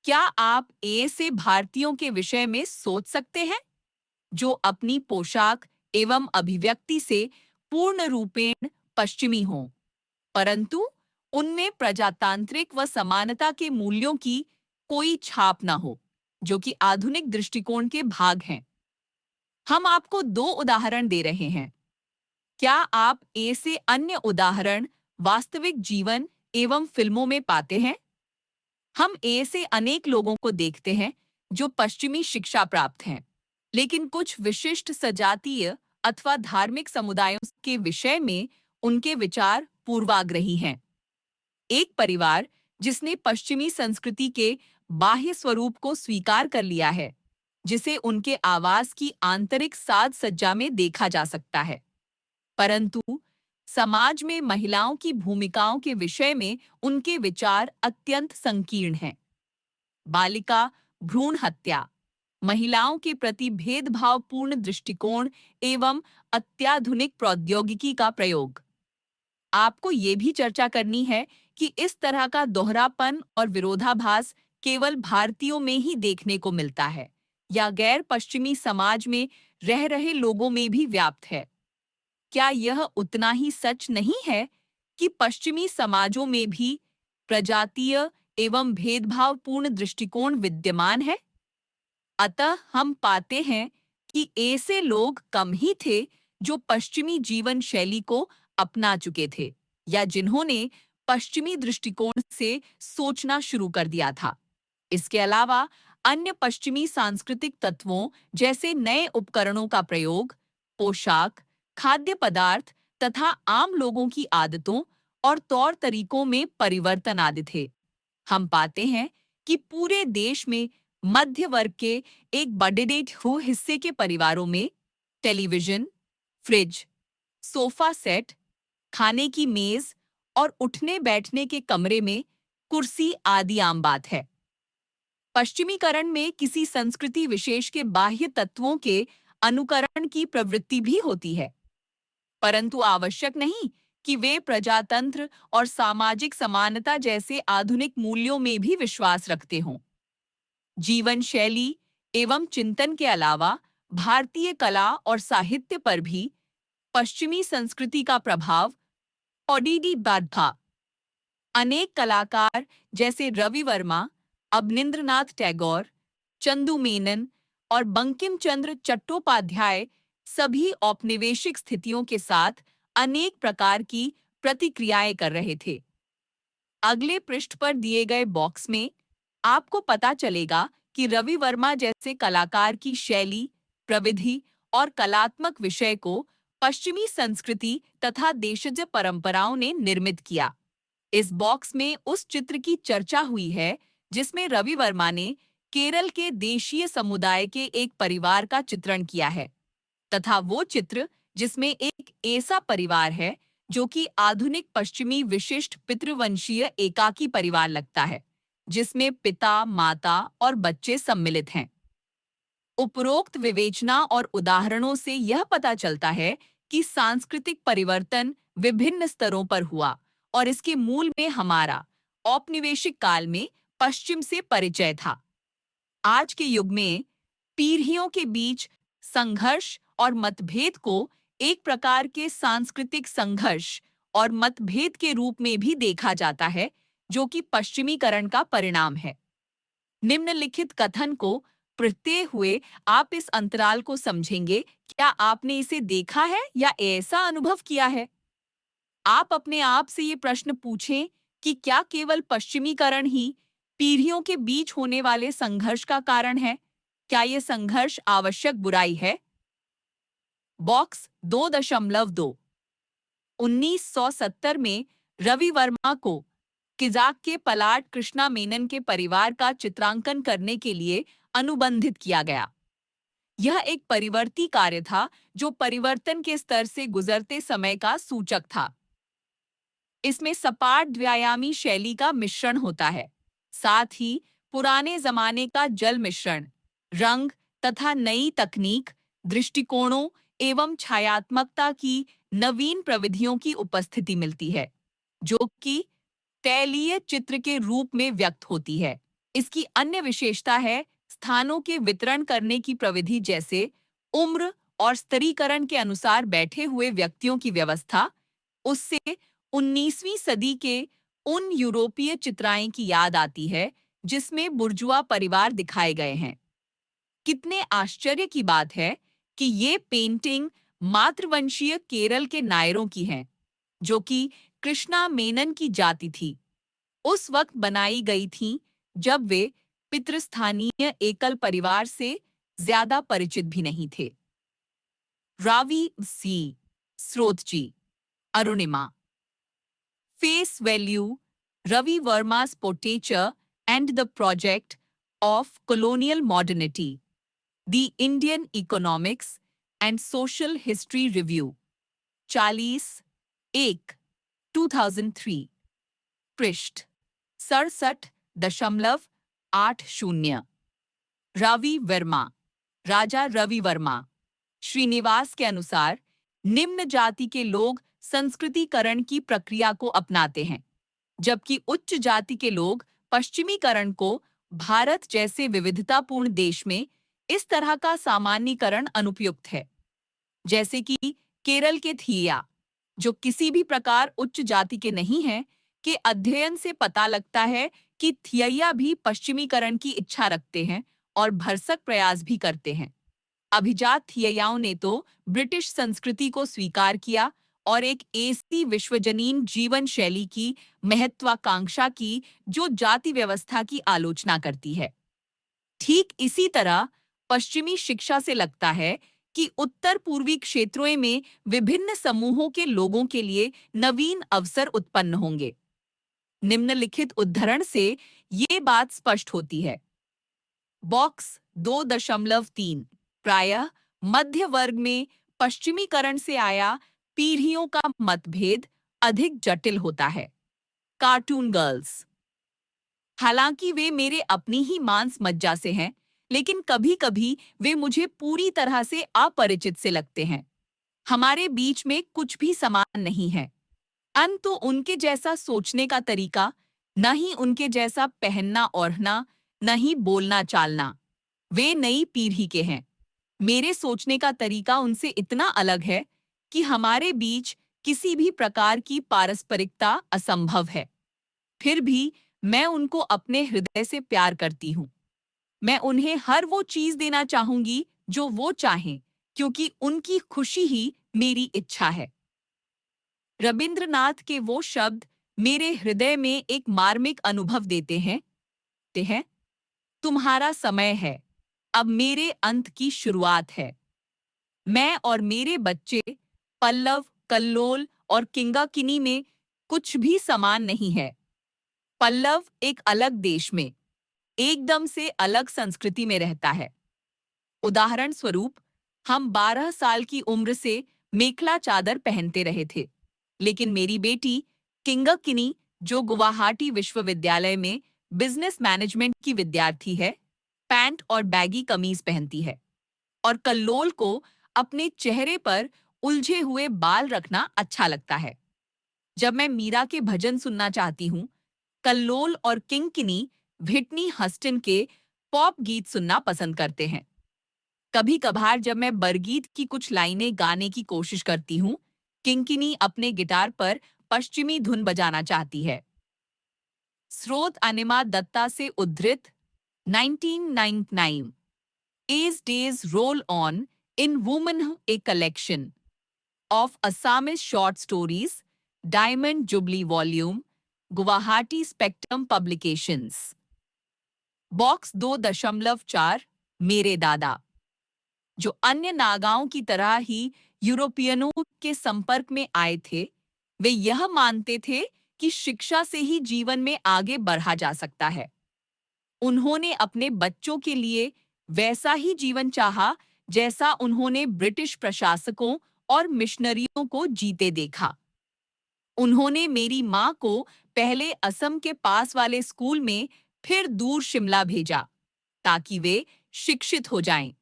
क्या आप ए से भारतीयों के विषय में सोच सकते हैं, जो अपनी पोशाक एवं अभिव्यक्ति से पूर्ण रूपेण पश्चिमी हों, परंतु उनमें प्रजातांत्रिक व समानता के मूल्यों की कोई छाप न हो, जो कि आधुनिक दृष्टिकोण के भाग हैं। हम आपको 2 उदाहरण दे रहे हैं। क्या आप ए से अन्य उदाहरण वास्तविक जीवन एवं फिल्मों में पाते हैं? हम ए से अनेक लोगों को देखते हैं जो पश्चिमी शिक्षा प्राप्त हैं, लेकिन कुछ विशिष्ट सजातीय अथवा धार्मिक समुदायों के विषय में उनके विचार पूर्वाग्रही हैं। एक परिवार जिसने पश्चिमी संस्कृति के बाह्य स्वरूप को स्वीकार कर लिया है, जिसे उनके आवास की आंतरिक साज सज्जा में देखा जा सकता है, परंतु समाज में महिलाओं की भूमिकाओं के विषय में उनके विचार अत्यंत संकीर्ण हैं। बालिका भ्रूण हत्या, महिलाओं के प्रति भेदभावपूर्ण दृष्टिकोण एवं अत्याधुनिक प्रौद्योगिकी का प्रयोग। आपको ये भी चर्चा करनी है कि इस तरह का दोहरापन और विरोधाभास केवल भारतीयों में ही देखने को मिलता है या गैर पश्चिमी समाज में रह रहे लोगों में भी व्याप्त है। क्या यह उतना ही सच नहीं है कि पश्चिमी समाजों में भी प्रजातीय एवं भेदभावपूर्ण दृष्टिकोण विद्यमान है? अतः हम पाते हैं कि ऐसे लोग कम ही थे जो पश्चिमी जीवन शैली को अपना चुके थे या जिन्होंने पश्चिमी दृष्टिकोण से सोचना शुरू कर दिया था। इसके अलावा अन्य पश्चिमी सांस्कृतिक तत्वों जैसे नए उपकरणों का प्रयोग, पोशाक, खाद्य पदार्थ तथा आम लोगों की आदतों और तौर तरीकों में परिवर्तन आदि थे। हम पाते हैं कि पूरे देश में मध्य वर्ग के एक बड़े हिस्से के परिवारों में टेलीविजन, फ्रिज, सोफा सेट, खाने की मेज और उठने बैठने के कमरे में कुर्सी आदि आम बात है। पश्चिमीकरण में किसी संस्कृति विशेष के बाह्य तत्वों के अनुकरण की प्रवृत्ति भी होती है, परंतु आवश्यक नहीं कि वे प्रजातंत्र और सामाजिक समानता जैसे आधुनिक मूल्यों में भी विश्वास रखते हों। जीवन शैली एवं चिंतन के अलावा भारतीय कला और साहित्य पर भी पश्चिमी संस्कृति का प्रभाव ओडीडी बाद था। अनेक कलाकार जैसे रवि वर्मा, अवनींद्रनाथ टैगोर, चंदू मेनन और बंकिम चंद्र चट्टोपाध्याय सभी औपनिवेशिक स्थितियों के साथ अनेक प्रकार की प्रतिक्रियाएं कर रहे थे। अगले पृष्ठ पर दिए गए बॉक्स में आपको पता चलेगा कि रवि वर्मा जैसे कलाकार की शैली, प्रविधि और कलात्मक विषय को पश्चिमी संस्कृति तथा देशज परंपराओं ने निर्मित किया। इस बॉक्स में उस चित्र की चर्चा हुई है जिसमें रवि वर्मा ने केरल के देशीय समुदाय के एक परिवार का चित्रण किया है, तथा वो चित्र जिसमें एक ऐसा परिवार है जो कि आधुनिक पश्चिमी विशिष्ट पितृवंशीय एकाकी परिवार लगता है, जिसमें पिता, माता और बच्चे सम्मिलित हैं। उपरोक्त विवेचना और उदाहरणों से यह पता चलता है कि सांस्कृतिक परिवर्तन विभिन्न स्तरों पर हुआ और इसके मूल में हमारा औपनिवेशिक काल में पश्चिम से परिचय था। आज के युग में पीढ़ियों के बीच संघर्ष और मतभेद को एक प्रकार के सांस्कृतिक संघर्ष और मतभेद के रूप में भी देखा जाता है, जो कि पश्चिमीकरण का परिणाम है। निम्नलिखित कथन को पढ़ते हुए आप इस अंतराल को समझेंगे। क्या आपने इसे देखा है या ऐसा अनुभव किया है? आप अपने आप से ये प्रश्न पूछें कि क्या केवल पश्चिमीकरण ही पीढ़ियों के बीच होने वाले संघर्ष का कारण है? क्या ये संघर्ष आवश्यक बुराई है? बॉक्स 2.2। 1970 में रवि वर्मा को किजाक के पलाट कृष्णा मेनन के परिवार का चित्रांकन करने के लिए अनुबंधित किया गया। यह एक परिवर्ती कार्य था जो परिवर्तन के स्तर से गुजरते समय का सूचक था। इसमें सपाट व्यायामी शैली का मिश्रण होता है, साथ ही पुराने जमाने का जल मिश्रण, रंग तथा नई तकनीक, दृष्टिकोणों एवं छायात्मकता की नवीन प्रविधियों की उपस्थिति मिलती है, जो कि तैलीय चित्र के रूप में व्यक्त होती है। इसकी अन्य विशेषता है स्थानों के वितरण करने की प्रविधि, जैसे उम्र और स्तरीकरण के अनुसार बैठे हुए व्यक्तियों की व्यवस्था। उससे 19वीं सदी के उन यूरोपीय चित्राएं की याद आती है जिसमें बुर्जुआ परिवार दिखाए गए हैं। कितने आश्चर्य की बात है कि ये पेंटिंग मातृवंशीय केरल के नायरों की हैं, जो कि कृष्णा मेनन की जाति थी। उस वक्त बनाई गई थीं जब वे पितृस्थानीय एकल परिवार से ज्यादा परिचित भी नहीं थे। रावी सी स्रोतजी, Arunima. Face value: Ravi Verma's portraiture and the project of colonial modernity. The Indian Economics and Social History Review. 40 2003. पृष्ठ 67.80। रवि वर्मा, राजा रवि वर्मा। श्रीनिवास के अनुसार निम्न जाति के लोग संस्कृतिकरण की प्रक्रिया को अपनाते हैं, जबकि उच्च जाति के लोग पश्चिमीकरण को। भारत जैसे विविधतापूर्ण देश में इस तरह का सामान्यीकरण अनुपयुक्त है, जैसे कि केरल के थिया, जो किसी भी प्रकार उच्च जाति के नहीं हैं, के अध्ययन से पता लगता है कि थिया भी पश्चिमीकरण की इच्छा रखते हैं और भरसक प्रयास भी करते हैं। अभिजात थियाओं ने तो ब्रिटिश संस्कृति को स्वीकार किया और एक ऐसी विश्वजनीन जीवन शैली की महत्वाकांक्षा की जो जाति व्यवस्था की आलोचना करती है। ठीक इसी तरह पश्चिमी शिक्षा से लगता है कि उत्तर पूर्वी क्षेत्रों में विभिन्न समूहों के लोगों के लिए नवीन अवसर उत्पन्न होंगे। निम्नलिखित उद्धरण से ये बात स्पष्ट होती है। बॉक्स 2.3 प्रायः मध्य वर्ग में पश्चिमीकरण से आया पीढ़ियों का मतभेद अधिक जटिल होता है। Cartoon girls. हालांकि वे मेरे अपनी ही मांस मज्जा से हैं, लेकिन कभी-कभी वे मुझे पूरी तरह से अपरिचित से लगते हैं। हमारे बीच में कुछ भी समान नहीं है। अन तो उनके जैसा सोचने का तरीका, न ही उनके जैसा पहनना ओढ़ना, न ही बोलना चालना। वे नई पीढ़ी के हैं। मेरे सोचने का तरीका उनसे इतना अलग है कि हमारे बीच किसी भी प्रकार की पारस्परिकता असंभव है। फिर भी मैं उनको अपने हृदय से प्यार करती हूँ। मैं उन्हें हर वो चीज देना चाहूंगी जो वो चाहें, क्योंकि उनकी खुशी ही मेरी इच्छा है। रविंद्रनाथ के वो शब्द मेरे हृदय में एक मार्मिक अनुभव देते हैं। तुम्हारा समय है, अब मेरे अंत की शुरुआत है। मैं और मेरे बच्चे पल्लव, कल्लोल और किंगाकिनी में कुछ भी समान नहीं है। पल्लव एक अलग देश में, एकदम से अलग संस्कृति में रहता है। उदाहरण स्वरूप, हम 12 साल की उम्र से मेखला चादर पहनते रहे थे, लेकिन मेरी बेटी किंगाकिनी, जो गुवाहाटी विश्वविद्यालय में बिजनेस मैनेजमेंट की विद्यार्थी है, पैंट और बैगी कमीज पहनती है। और कल्लोल को अपने चेहरे पर उलझे हुए बाल रखना अच्छा लगता है। जब मैं मीरा के भजन सुनना चाहती हूँ, कल्लोल और किंकिनी व्हिटनी हस्टन के पॉप गीत सुनना पसंद करते हैं। कभी कभार जब मैं बरगीत की कुछ लाइनें गाने की कोशिश करती हूँ, किंकिनी अपने गिटार पर पश्चिमी धुन बजाना चाहती है। स्रोत अनिमा दत्ता से उद्धृत 1999 As Days Roll On in Woman, a collection of Assamese short stories, Diamond Jubilee Volume, Guwahati Spectrum Publications. Box 2.4 मेरे दादा, जो अन्य नागाओं की तरह ही यूरोपियनों के संपर्क में आए थे, वे यह मानते थे कि शिक्षा से ही जीवन में आगे बढ़ा जा सकता है। उन्होंने अपने बच्चों के लिए वैसा ही जीवन चाहा जैसा उन्होंने ब्रिटिश प्रशासकों और मिशनरियों को जीते देखा। उन्होंने मेरी माँ को पहले असम के पास वाले स्कूल में, फिर दूर शिमला भेजा, ताकि वे शिक्षित हो जाएं।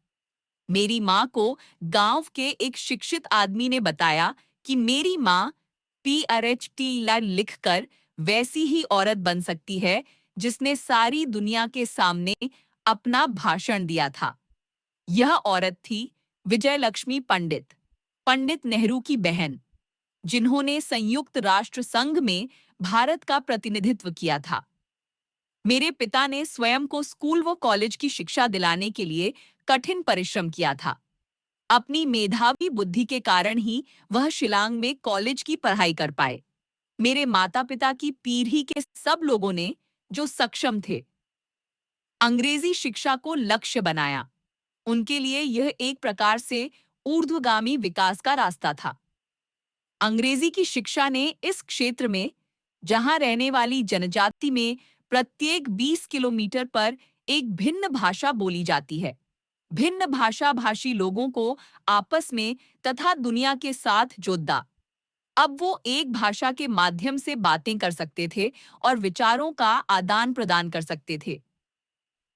मेरी माँ को गांव के एक शिक्षित आदमी ने बताया कि मेरी माँ PhD लिखकर वैसी ही औरत बन सकती है जिसने सारी दुनिया के सामने अपना भाषण दिया था। यह औरत थी विजय लक्ष्मी पंडित, पंडित नेहरू की बहन, जिन्होंने संयुक्त राष्ट्र संघ में भारत का प्रतिनिधित्व किया था। मेरे पिता ने स्वयं को स्कूल व कॉलेज की शिक्षा दिलाने के लिए कठिन परिश्रम किया था। अपनी मेधावी बुद्धि के कारण ही वह शिलांग में कॉलेज की पढ़ाई कर पाए। मेरे माता-पिता की पीढ़ी के सब लोगों ने, जो सक्षम थे, अंग्रेजी शिक्षा को लक्ष्य बनाया। उनके लिए यह एक प्रकार से ऊर्ध्वगामी विकास का रास्ता था। अंग्रेजी की शिक्षा ने इस क्षेत्र में, जहां रहने वाली जनजाति में प्रत्येक 20 किलोमीटर पर एक भिन्न भाषा बोली जाती है, भिन्न भाषा भाषी लोगों को आपस में तथा दुनिया के साथ जोड़ा। अब वो एक भाषा के माध्यम से बातें कर सकते थे और विचारों का आदान प्रदान कर सकते थे।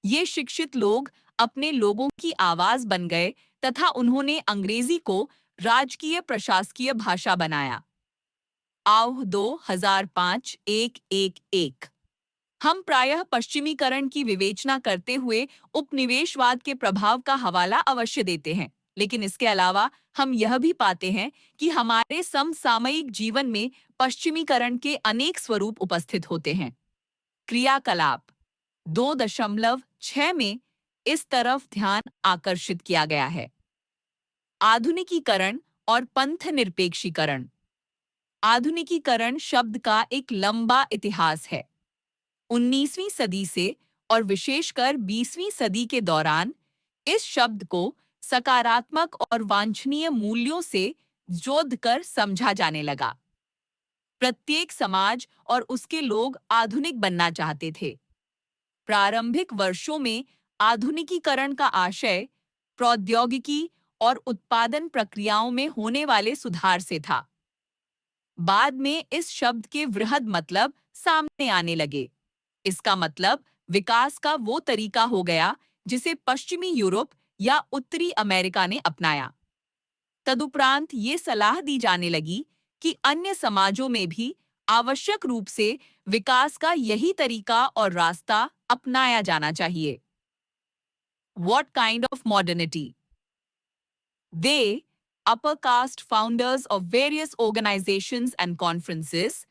ये शिक्षित लोग अपने लोगों की आवाज बन गए तथा उन्होंने अंग्रेजी को राजकीय प्रशासकीय भाषा बनाया। आव 2005-111। हम प्रायः पश्चिमीकरण की विवेचना करते हुए उपनिवेशवाद के प्रभाव का हवाला अवश्य देते हैं, लेकिन इसके अलावा हम यह भी पाते हैं कि हमारे समसामयिक जीवन में पश्चिमीकरण के अनेक स्वरूप उपस्थित होते हैं। क्रियाकलाप 2.6 में इस तरफ ध्यान आकर्षित किया गया है। आधुनिकीकरण और पंथ निरपेक्षीकरण। आधुनिकीकरण शब्द का एक लंबा इतिहास है। 19वीं सदी से और विशेषकर 20वीं सदी के दौरान इस शब्द को सकारात्मक और वांछनीय मूल्यों से जोड़कर समझा जाने लगा। प्रत्येक समाज और उसके लोग आधुनिक बनना चाहते थे। प्रारंभिक वर्षों में आधुनिकीकरण का आशय प्रौद्योगिकी और उत्पादन प्रक्रियाओं में होने वाले सुधार से था। बाद में इस शब्द के वृहद मतलब सामने आने लगे। इसका मतलब विकास का वो तरीका हो गया जिसे पश्चिमी यूरोप या उत्तरी अमेरिका ने अपनाया। तदुपरांत ये सलाह दी जाने लगी कि अन्य समाजों में भी आवश्यक रूप से विकास का यही तरीका और रास्ता अपनाया जाना चाहिए। What kind of modernity? They, upper caste founders of various organizations and conferences,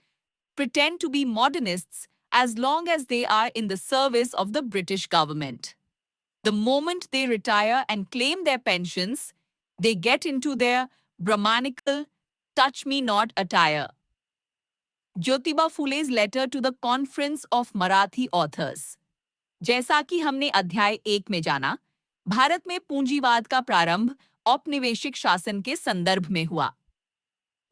pretend to be modernists as long as they are in the service of the British government. The moment they retire and claim their pensions, they get into their Brahmanical, touch me not attire. Jyotiba फुले's letter to the Conference of Marathi Authors. जैसा कि हमने अध्याय 1 में जाना, भारत में पूंजीवाद का प्रारंभ औपनिवेशिक शासन के संदर्भ में हुआ।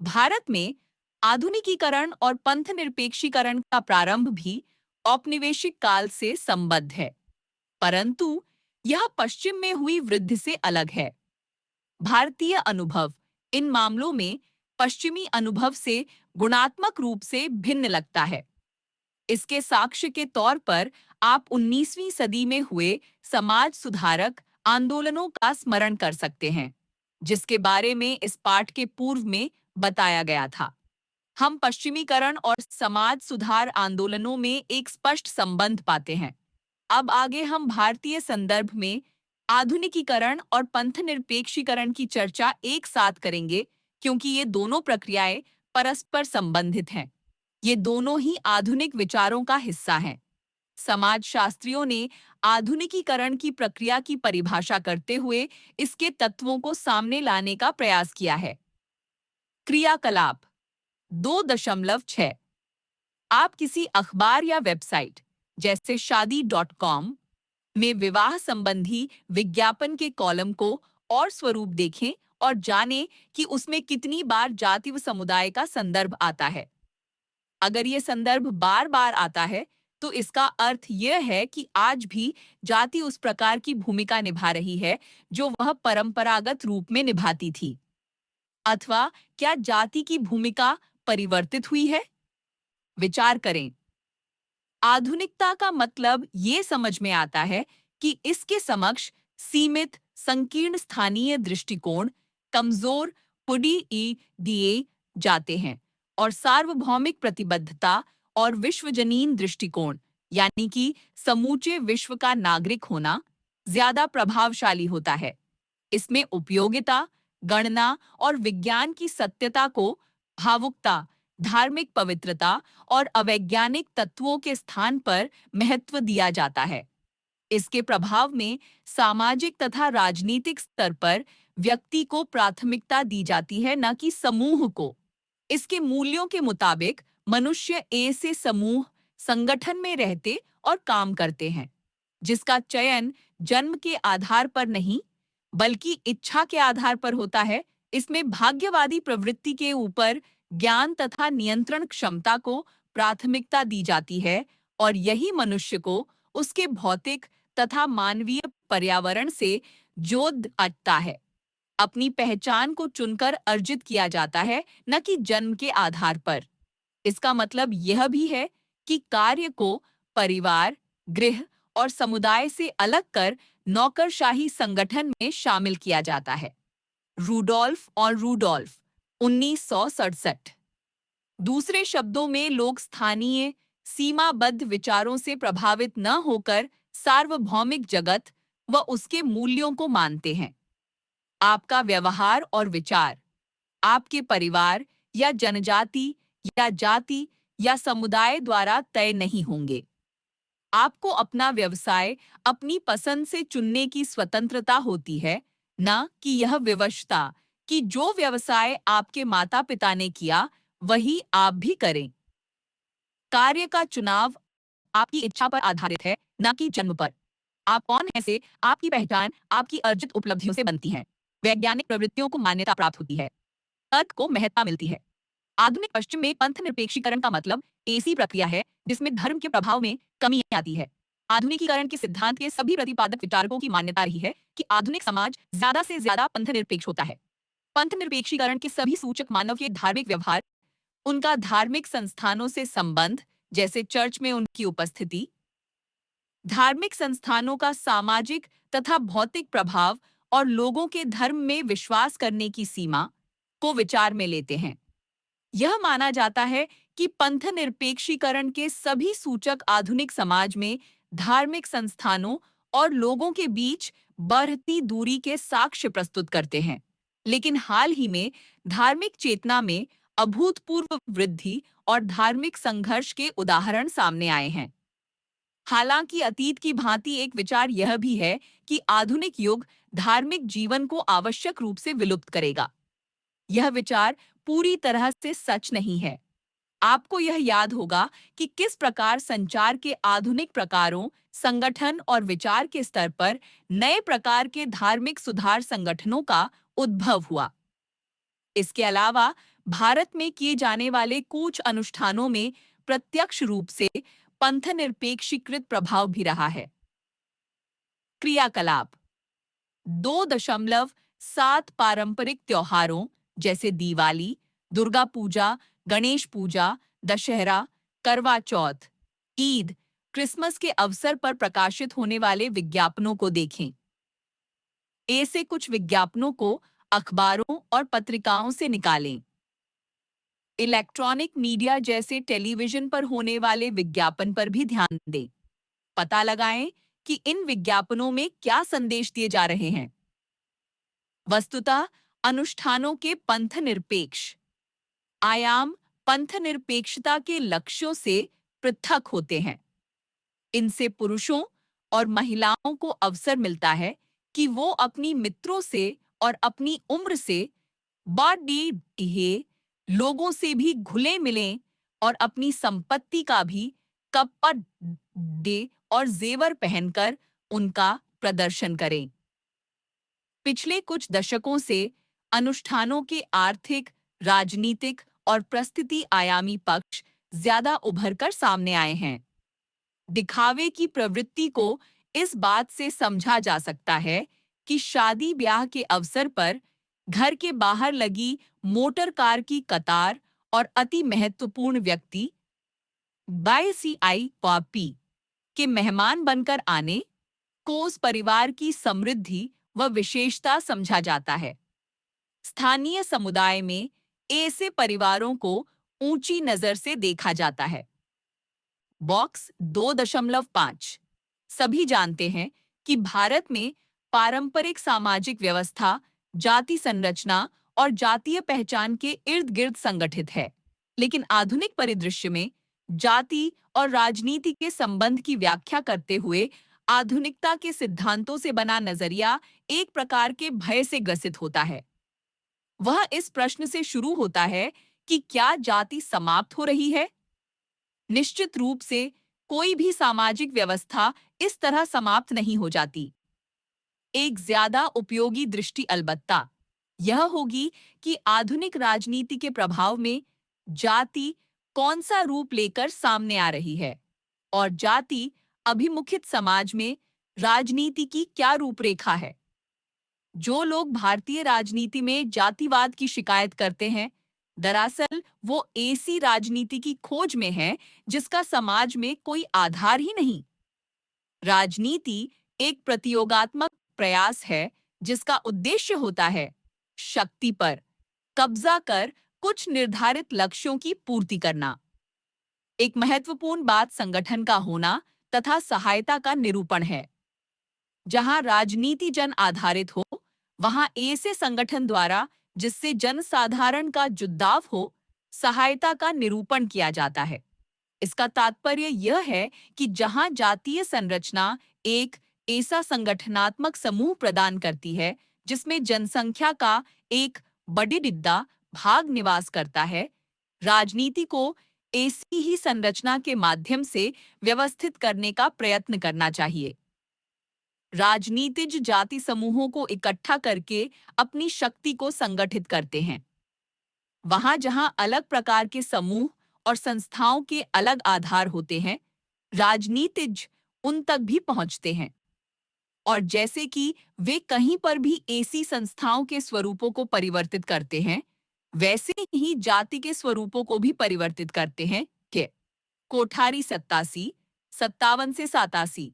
भारत में आधुनिकीकरण और पंथ निरपेक्षीकरण का प्रारंभ भी औपनिवेशिक काल से संबद्ध है, परंतु यह पश्चिम में हुई वृद्धि से अलग है। भारतीय अनुभव इन मामलों में पश्चिमी अनुभव से गुणात्मक रूप से भिन्न लगता है। इसके साक्ष्य के तौर पर आप 19वीं सदी में हुए समाज सुधारक आंदोलनों का स्मरण कर सकते हैं, जिसके बारे में इस पाठ के पूर्व में बताया गया था। हम पश्चिमीकरण और समाज सुधार आंदोलनों में एक स्पष्ट संबंध पाते हैं। अब आगे हम भारतीय संदर्भ में आधुनिकीकरण और पंथ निरपेक्षीकरण की चर्चा एक साथ करेंगे, क्योंकि ये दोनों प्रक्रियाएं परस्पर संबंधित हैं। ये दोनों ही आधुनिक विचारों का हिस्सा हैं। समाजशास्त्रियों ने आधुनिकीकरण की प्रक्रिया की परिभाषा करते हुए इसके तत्वों को सामने लाने का प्रयास किया है। क्रियाकलाप 2.6। आप किसी अखबार या वेबसाइट जैसे शादी.com में विवाह संबंधी विज्ञापन के कॉलम को और स्वरूप देखें और जानें कि उसमें कितनी बार जाति व समुदाय का संदर्भ आता है। अगर ये संदर्भ बार बार आता है, तो इसका अर्थ यह है कि आज भी जाति उस प्रकार की भूमिका निभा रही है जो वह परंपरागत रूप में निभाती थी। अथवा क्या जाति की भूमिका परिवर्तित हुई है? विचार करें। आधुनिकता का मतलब ये समझ में आता है कि इसके समक्ष सीमित, संकीर्ण स्थानीय दृष्टिकोण कमजोर पुड़ी दिए जाते हैं और सार्वभौमिक प्रतिबद्धता और विश्वजनीन दृष्टिकोण, यानी कि समूचे विश्व का नागरिक होना, ज्यादा प्रभावशाली होता है। इसमें उपयोगिता, गणना और विज्ञान की सत्यता को भावुकता, धार्मिक पवित्रता और अवैज्ञानिक तत्वों के स्थान पर महत्व दिया जाता है। इसके प्रभाव में सामाजिक तथा राजनीतिक स्तर पर व्यक्ति को प्राथमिकता दी जाती है, न कि समूह को। इसके मूल्यों के मुताबिक मनुष्य ऐसे समूह संगठन में रहते और काम करते हैं जिसका चयन जन्म के आधार पर नहीं बल्कि इच्छा के आधार पर होता है। इसमें भाग्यवादी प्रवृत्ति के ऊपर ज्ञान तथा नियंत्रण क्षमता को प्राथमिकता दी जाती है और यही मनुष्य को उसके भौतिक तथा मानवीय पर्यावरण से जोड़ आता है। अपनी पहचान को चुनकर अर्जित किया जाता है, न कि जन्म के आधार पर। इसका मतलब यह भी है कि कार्य को परिवार, गृह और समुदाय से अलग कर नौकरशाही संगठन में शामिल किया जाता है। रूडोल्फ और रूडोल्फ 1967। दूसरे शब्दों में, लोग स्थानीय सीमाबद्ध विचारों से प्रभावित न होकर सार्वभौमिक जगत व उसके मूल्यों को मानते हैं। आपका व्यवहार और विचार आपके परिवार या जनजाति या जाति या समुदाय द्वारा तय नहीं होंगे। आपको अपना व्यवसाय अपनी पसंद से चुनने की स्वतंत्रता होती है, न कि यह विवशता कि जो व्यवसाय आपके माता-पिता ने किया, वही आप भी करें। कार्य का चुनाव आपकी इच्छा पर आधारित है, न कि जन्म पर। आप कौन हैं से आपकी पहचान आपकी अर्जित उपलब्धियों से बनती है। वैज्ञानिक प्रवृत्तियों को मान्यता प्राप्त होती है। तर्क को महत्ता मिलती है। आधुनिक पश्चिम में पंथ निरपेक्षीकरण का मतलब ऐसी प्रक्रिया है जिसमें धर्म के प्रभाव में कमी आती है। आधुनिकीकरण के सिद्धांत के सभी प्रतिपादक विचारकों की मान्यता रही है कि आधुनिक समाज ज्यादा से ज्यादा पंथ निरपेक्ष होता है। पंथ निरपेक्षीकरण के सभी सूचक मानव के धार्मिक व्यवहार, उनका धार्मिक संस्थानों से संबंध, जैसे चर्च में उनकी उपस्थिति, धार्मिक संस्थानों का सामाजिक तथा भौतिक प्रभाव और लोगों के धर्म में विश्वास करने की सीमा को विचार में लेते हैं। यह माना जाता है कि पंथ निरपेक्षीकरण के सभी सूचक आधुनिक समाज में धार्मिक संस्थानों और लोगों के बीच बढ़ती दूरी के साक्ष्य प्रस्तुत करते हैं। लेकिन हाल ही में धार्मिक चेतना में अभूतपूर्व वृद्धि और धार्मिक संघर्ष के उदाहरण सामने आए हैं। हालांकि अतीत की भांति एक विचार यह भी है कि आधुनिक युग धार्मिक जीवन को आवश्यक रूप से विलुप्त करेगा। यह विचार पूरी तरह से सच नहीं है। आपको यह याद होगा कि किस प्रकार संचार के आधुनिक प्रकारों, संगठन और विचार के स्तर पर नए प्रकार के धार्मिक सुधार संगठनों का उद्भव हुआ। इसके अलावा भारत में किए जाने वाले कुछ अनुष्ठानों में प्रत्यक्ष रूप से पंथ निरपेक्षीकृत प्रभाव भी रहा है। क्रियाकलाप 2.7 पारंपरिक त्योहारों जैसे दिवाली, दुर्गा पूजा, गणेश पूजा, दशहरा, करवा चौथ, ईद, क्रिसमस के अवसर पर प्रकाशित होने वाले विज्ञापनों को देखें। ऐसे कुछ विज्ञापनों को अखबारों और पत्रिकाओं से निकालें। इलेक्ट्रॉनिक मीडिया जैसे टेलीविजन पर होने वाले विज्ञापन पर भी ध्यान दें। पता लगाएं कि इन विज्ञापनों में क्या संदेश दिए जा रहे हैं। वस्तुतः अनुष्ठानों के पंथ निरपेक्ष आयाम पंथ निरपेक्षता के लक्ष्यों से पृथक होते हैं। इनसे पुरुषों और महिलाओं को अवसर मिलता है कि वो अपनी मित्रों से और अपनी उम्र से बड़े लोगों से भी घुले मिलें और अपनी संपत्ति का भी कपड़े और जेवर पहनकर उनका प्रदर्शन करें। पिछले कुछ दशकों से अनुष्ठानों के आर्थिक, राजनीतिक और परिस्थिति आयामी पक्ष ज्यादा उभर कर सामने आए हैं। दिखावे की प्रवृत्ति को इस बात से समझा जा सकता है कि शादी ब्याह के अवसर पर घर के बाहर लगी मोटर कार की कतार और अति महत्वपूर्ण व्यक्ति बाईसीआई के मेहमान बनकर आने को उस परिवार की समृद्धि व विशेषता समझा जाता है। स्थानीय समुदाय में ऐसे परिवारों को ऊंची नजर से देखा जाता है। बॉक्स 2.5 सभी जानते हैं कि भारत में पारंपरिक सामाजिक व्यवस्था जाति संरचना और जातीय पहचान के इर्द गिर्द संगठित है, लेकिन आधुनिक परिदृश्य में जाति और राजनीति के संबंध की व्याख्या करते हुए आधुनिकता के सिद्धांतों से बना नजरिया एक प्रकार के भय से ग्रसित होता है। वह इस प्रश्न से शुरू होता है कि क्या जाति समाप्त हो रही है? निश्चित रूप से कोई भी सामाजिक व्यवस्था इस तरह समाप्त नहीं हो जाती। एक ज्यादा उपयोगी दृष्टि अलबत्ता यह होगी कि आधुनिक राजनीति के प्रभाव में जाति कौन सा रूप लेकर सामने आ रही है और जाति अभिमुखित समाज में राजनीति की क्या रूपरेखा है। जो लोग भारतीय राजनीति में जातिवाद की शिकायत करते हैं, दरअसल वो ऐसी राजनीति की खोज में हैं जिसका समाज में कोई आधार ही नहीं। राजनीति एक प्रतियोगात्मक प्रयास है जिसका उद्देश्य होता है शक्ति पर कब्जा कर कुछ निर्धारित लक्ष्यों की पूर्ति करना। एक महत्वपूर्ण बात संगठन का होना तथा सहायता का निरूपण है। जहां राजनीति जन आधारित हो, वहां ऐसे संगठन द्वारा जिससे जनसाधारण का जुड़ाव हो, सहायता का निरूपण किया जाता है। इसका तात्पर्य यह है कि जहां जातीय संरचना एक ऐसा संगठनात्मक समूह प्रदान करती है जिसमें जनसंख्या का एक बड़ी डिद्दा भाग निवास करता है, राजनीति को ऐसी ही संरचना के माध्यम से व्यवस्थित करने का प्रयत्न करना चाहिए। राजनीतिज जाति समूहों को इकट्ठा करके अपनी शक्ति को संगठित करते हैं। वहां जहां अलग प्रकार के समूह और संस्थाओं के अलग आधार होते हैं, राजनीतिज उन तक भी पहुंचते हैं और जैसे कि वे कहीं पर भी ऐसी संस्थाओं के स्वरूपों को परिवर्तित करते हैं, वैसे ही जाति के स्वरूपों को भी परिवर्तित करते हैं। के कोठारी 57 से 87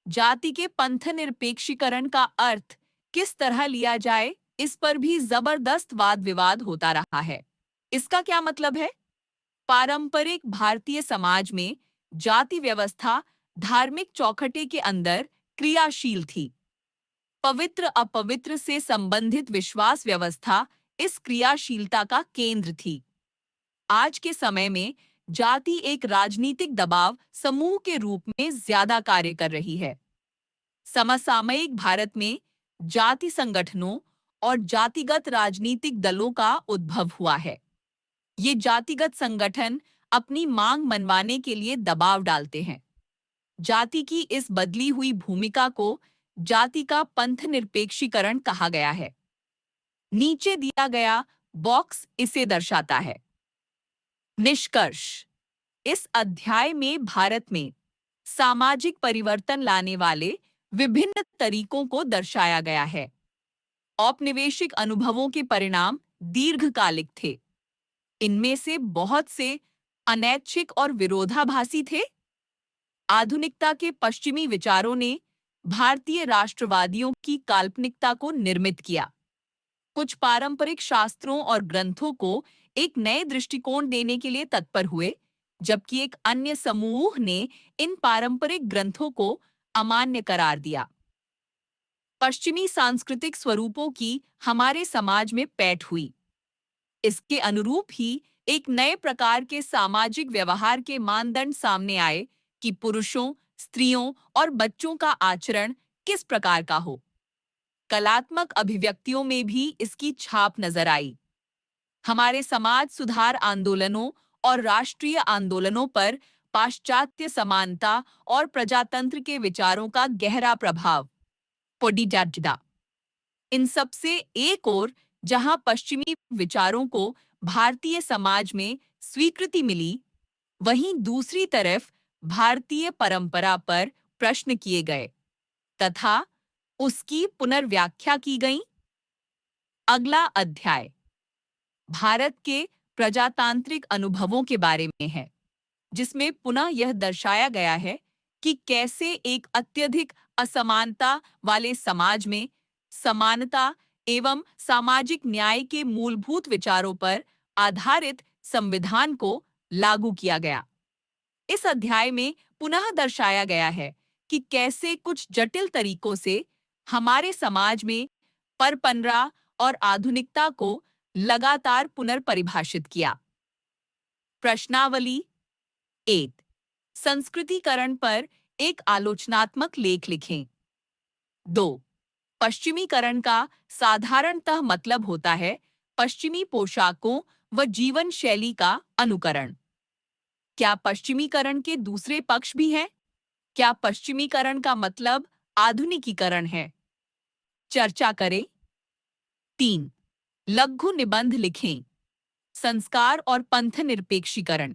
जाति के पंथ निरपेक्षीकरण का अर्थ किस तरह लिया जाए, इस पर भी जबरदस्त वाद विवाद होता रहा है। इसका क्या मतलब है? पारंपरिक भारतीय समाज में जाति व्यवस्था धार्मिक चौखटे के अंदर क्रियाशील थी। पवित्र अपवित्र से संबंधित विश्वास व्यवस्था इस क्रियाशीलता का केंद्र थी। आज के समय में जाति एक राजनीतिक दबाव समूह के रूप में ज्यादा कार्य कर रही है। समसामयिक भारत में जाति संगठनों और जातिगत राजनीतिक दलों का उद्भव हुआ है। ये जातिगत संगठन अपनी मांग मनवाने के लिए दबाव डालते हैं। जाति की इस बदली हुई भूमिका को जाति का पंथ निरपेक्षीकरण कहा गया है। नीचे दिया गया बॉक्स इसे दर्शाता है। निष्कर्ष: इस अध्याय में भारत में सामाजिक परिवर्तन लाने वाले विभिन्न तरीकों को दर्शाया गया है। औपनिवेशिक अनुभवों के परिणाम दीर्घकालिक थे। इनमें से बहुत से अनैच्छिक और विरोधाभासी थे। आधुनिकता के पश्चिमी विचारों ने भारतीय राष्ट्रवादियों की काल्पनिकता को निर्मित किया। कुछ पारंपरिक शास्त्रों और ग्रंथों को एक नए दृष्टिकोण देने के लिए तत्पर हुए, जबकि एक अन्य समूह ने इन पारंपरिक ग्रंथों को अमान्य करार दिया। पश्चिमी सांस्कृतिक स्वरूपों की हमारे समाज में पैठ हुई। इसके अनुरूप ही एक नए प्रकार के सामाजिक व्यवहार के मानदंड सामने आए कि पुरुषों, स्त्रियों और बच्चों का आचरण किस प्रकार का हो। कलात्मक अभिव्यक्तियों में भी इसकी छाप नजर आई। हमारे समाज सुधार आंदोलनों और राष्ट्रीय आंदोलनों पर पाश्चात्य समानता और प्रजातंत्र के विचारों का गहरा प्रभाव। पोडिडाडा इन सबसे एक और जहां पश्चिमी विचारों को भारतीय समाज में स्वीकृति मिली, वहीं दूसरी तरफ भारतीय परंपरा पर प्रश्न किए गए तथा उसकी पुनर्व्याख्या की गई। अगला अध्याय भारत के प्रजातांत्रिक अनुभवों के बारे में है, जिसमें पुनः यह दर्शाया गया है कि कैसे एक अत्यधिक असमानता वाले समाज में समानता एवं सामाजिक न्याय के मूलभूत विचारों पर आधारित संविधान को लागू किया गया। इस अध्याय में पुनः दर्शाया गया है कि कैसे कुछ जटिल तरीकों से हमारे समाज में परपंरा और आधुनिकता को लगातार पुनर्परिभाषित किया। प्रश्नावली 1 संस्कृतिकरण पर एक आलोचनात्मक लेख लिखें। 2 पश्चिमीकरण का साधारणतः मतलब होता है पश्चिमी पोशाकों व जीवन शैली का अनुकरण। क्या पश्चिमीकरण के दूसरे पक्ष भी हैं? क्या पश्चिमीकरण का मतलब आधुनिकीकरण है? चर्चा करें। 3 लघु निबंध लिखें। संस्कार और पंथ निरपेक्षीकरण,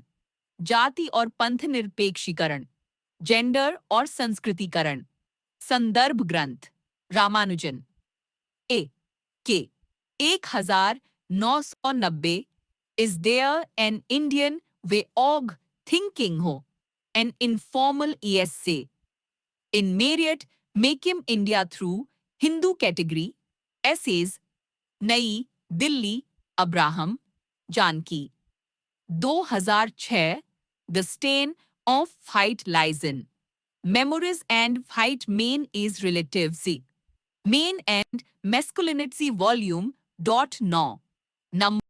जाति और पंथ निरपेक्षीकरण, जेंडर और संस्कृतिकरण। संदर्भ ग्रंथ Ramanujan A K 1990 is there an Indian way of thinking ho an informal ESC in merit make him India through Hindu category essays New Delhi Abraham Janaki 2006 the stain of fight lies in Memories and Fight Main is Relative Z. Main and Masculinity Volume. 9. Number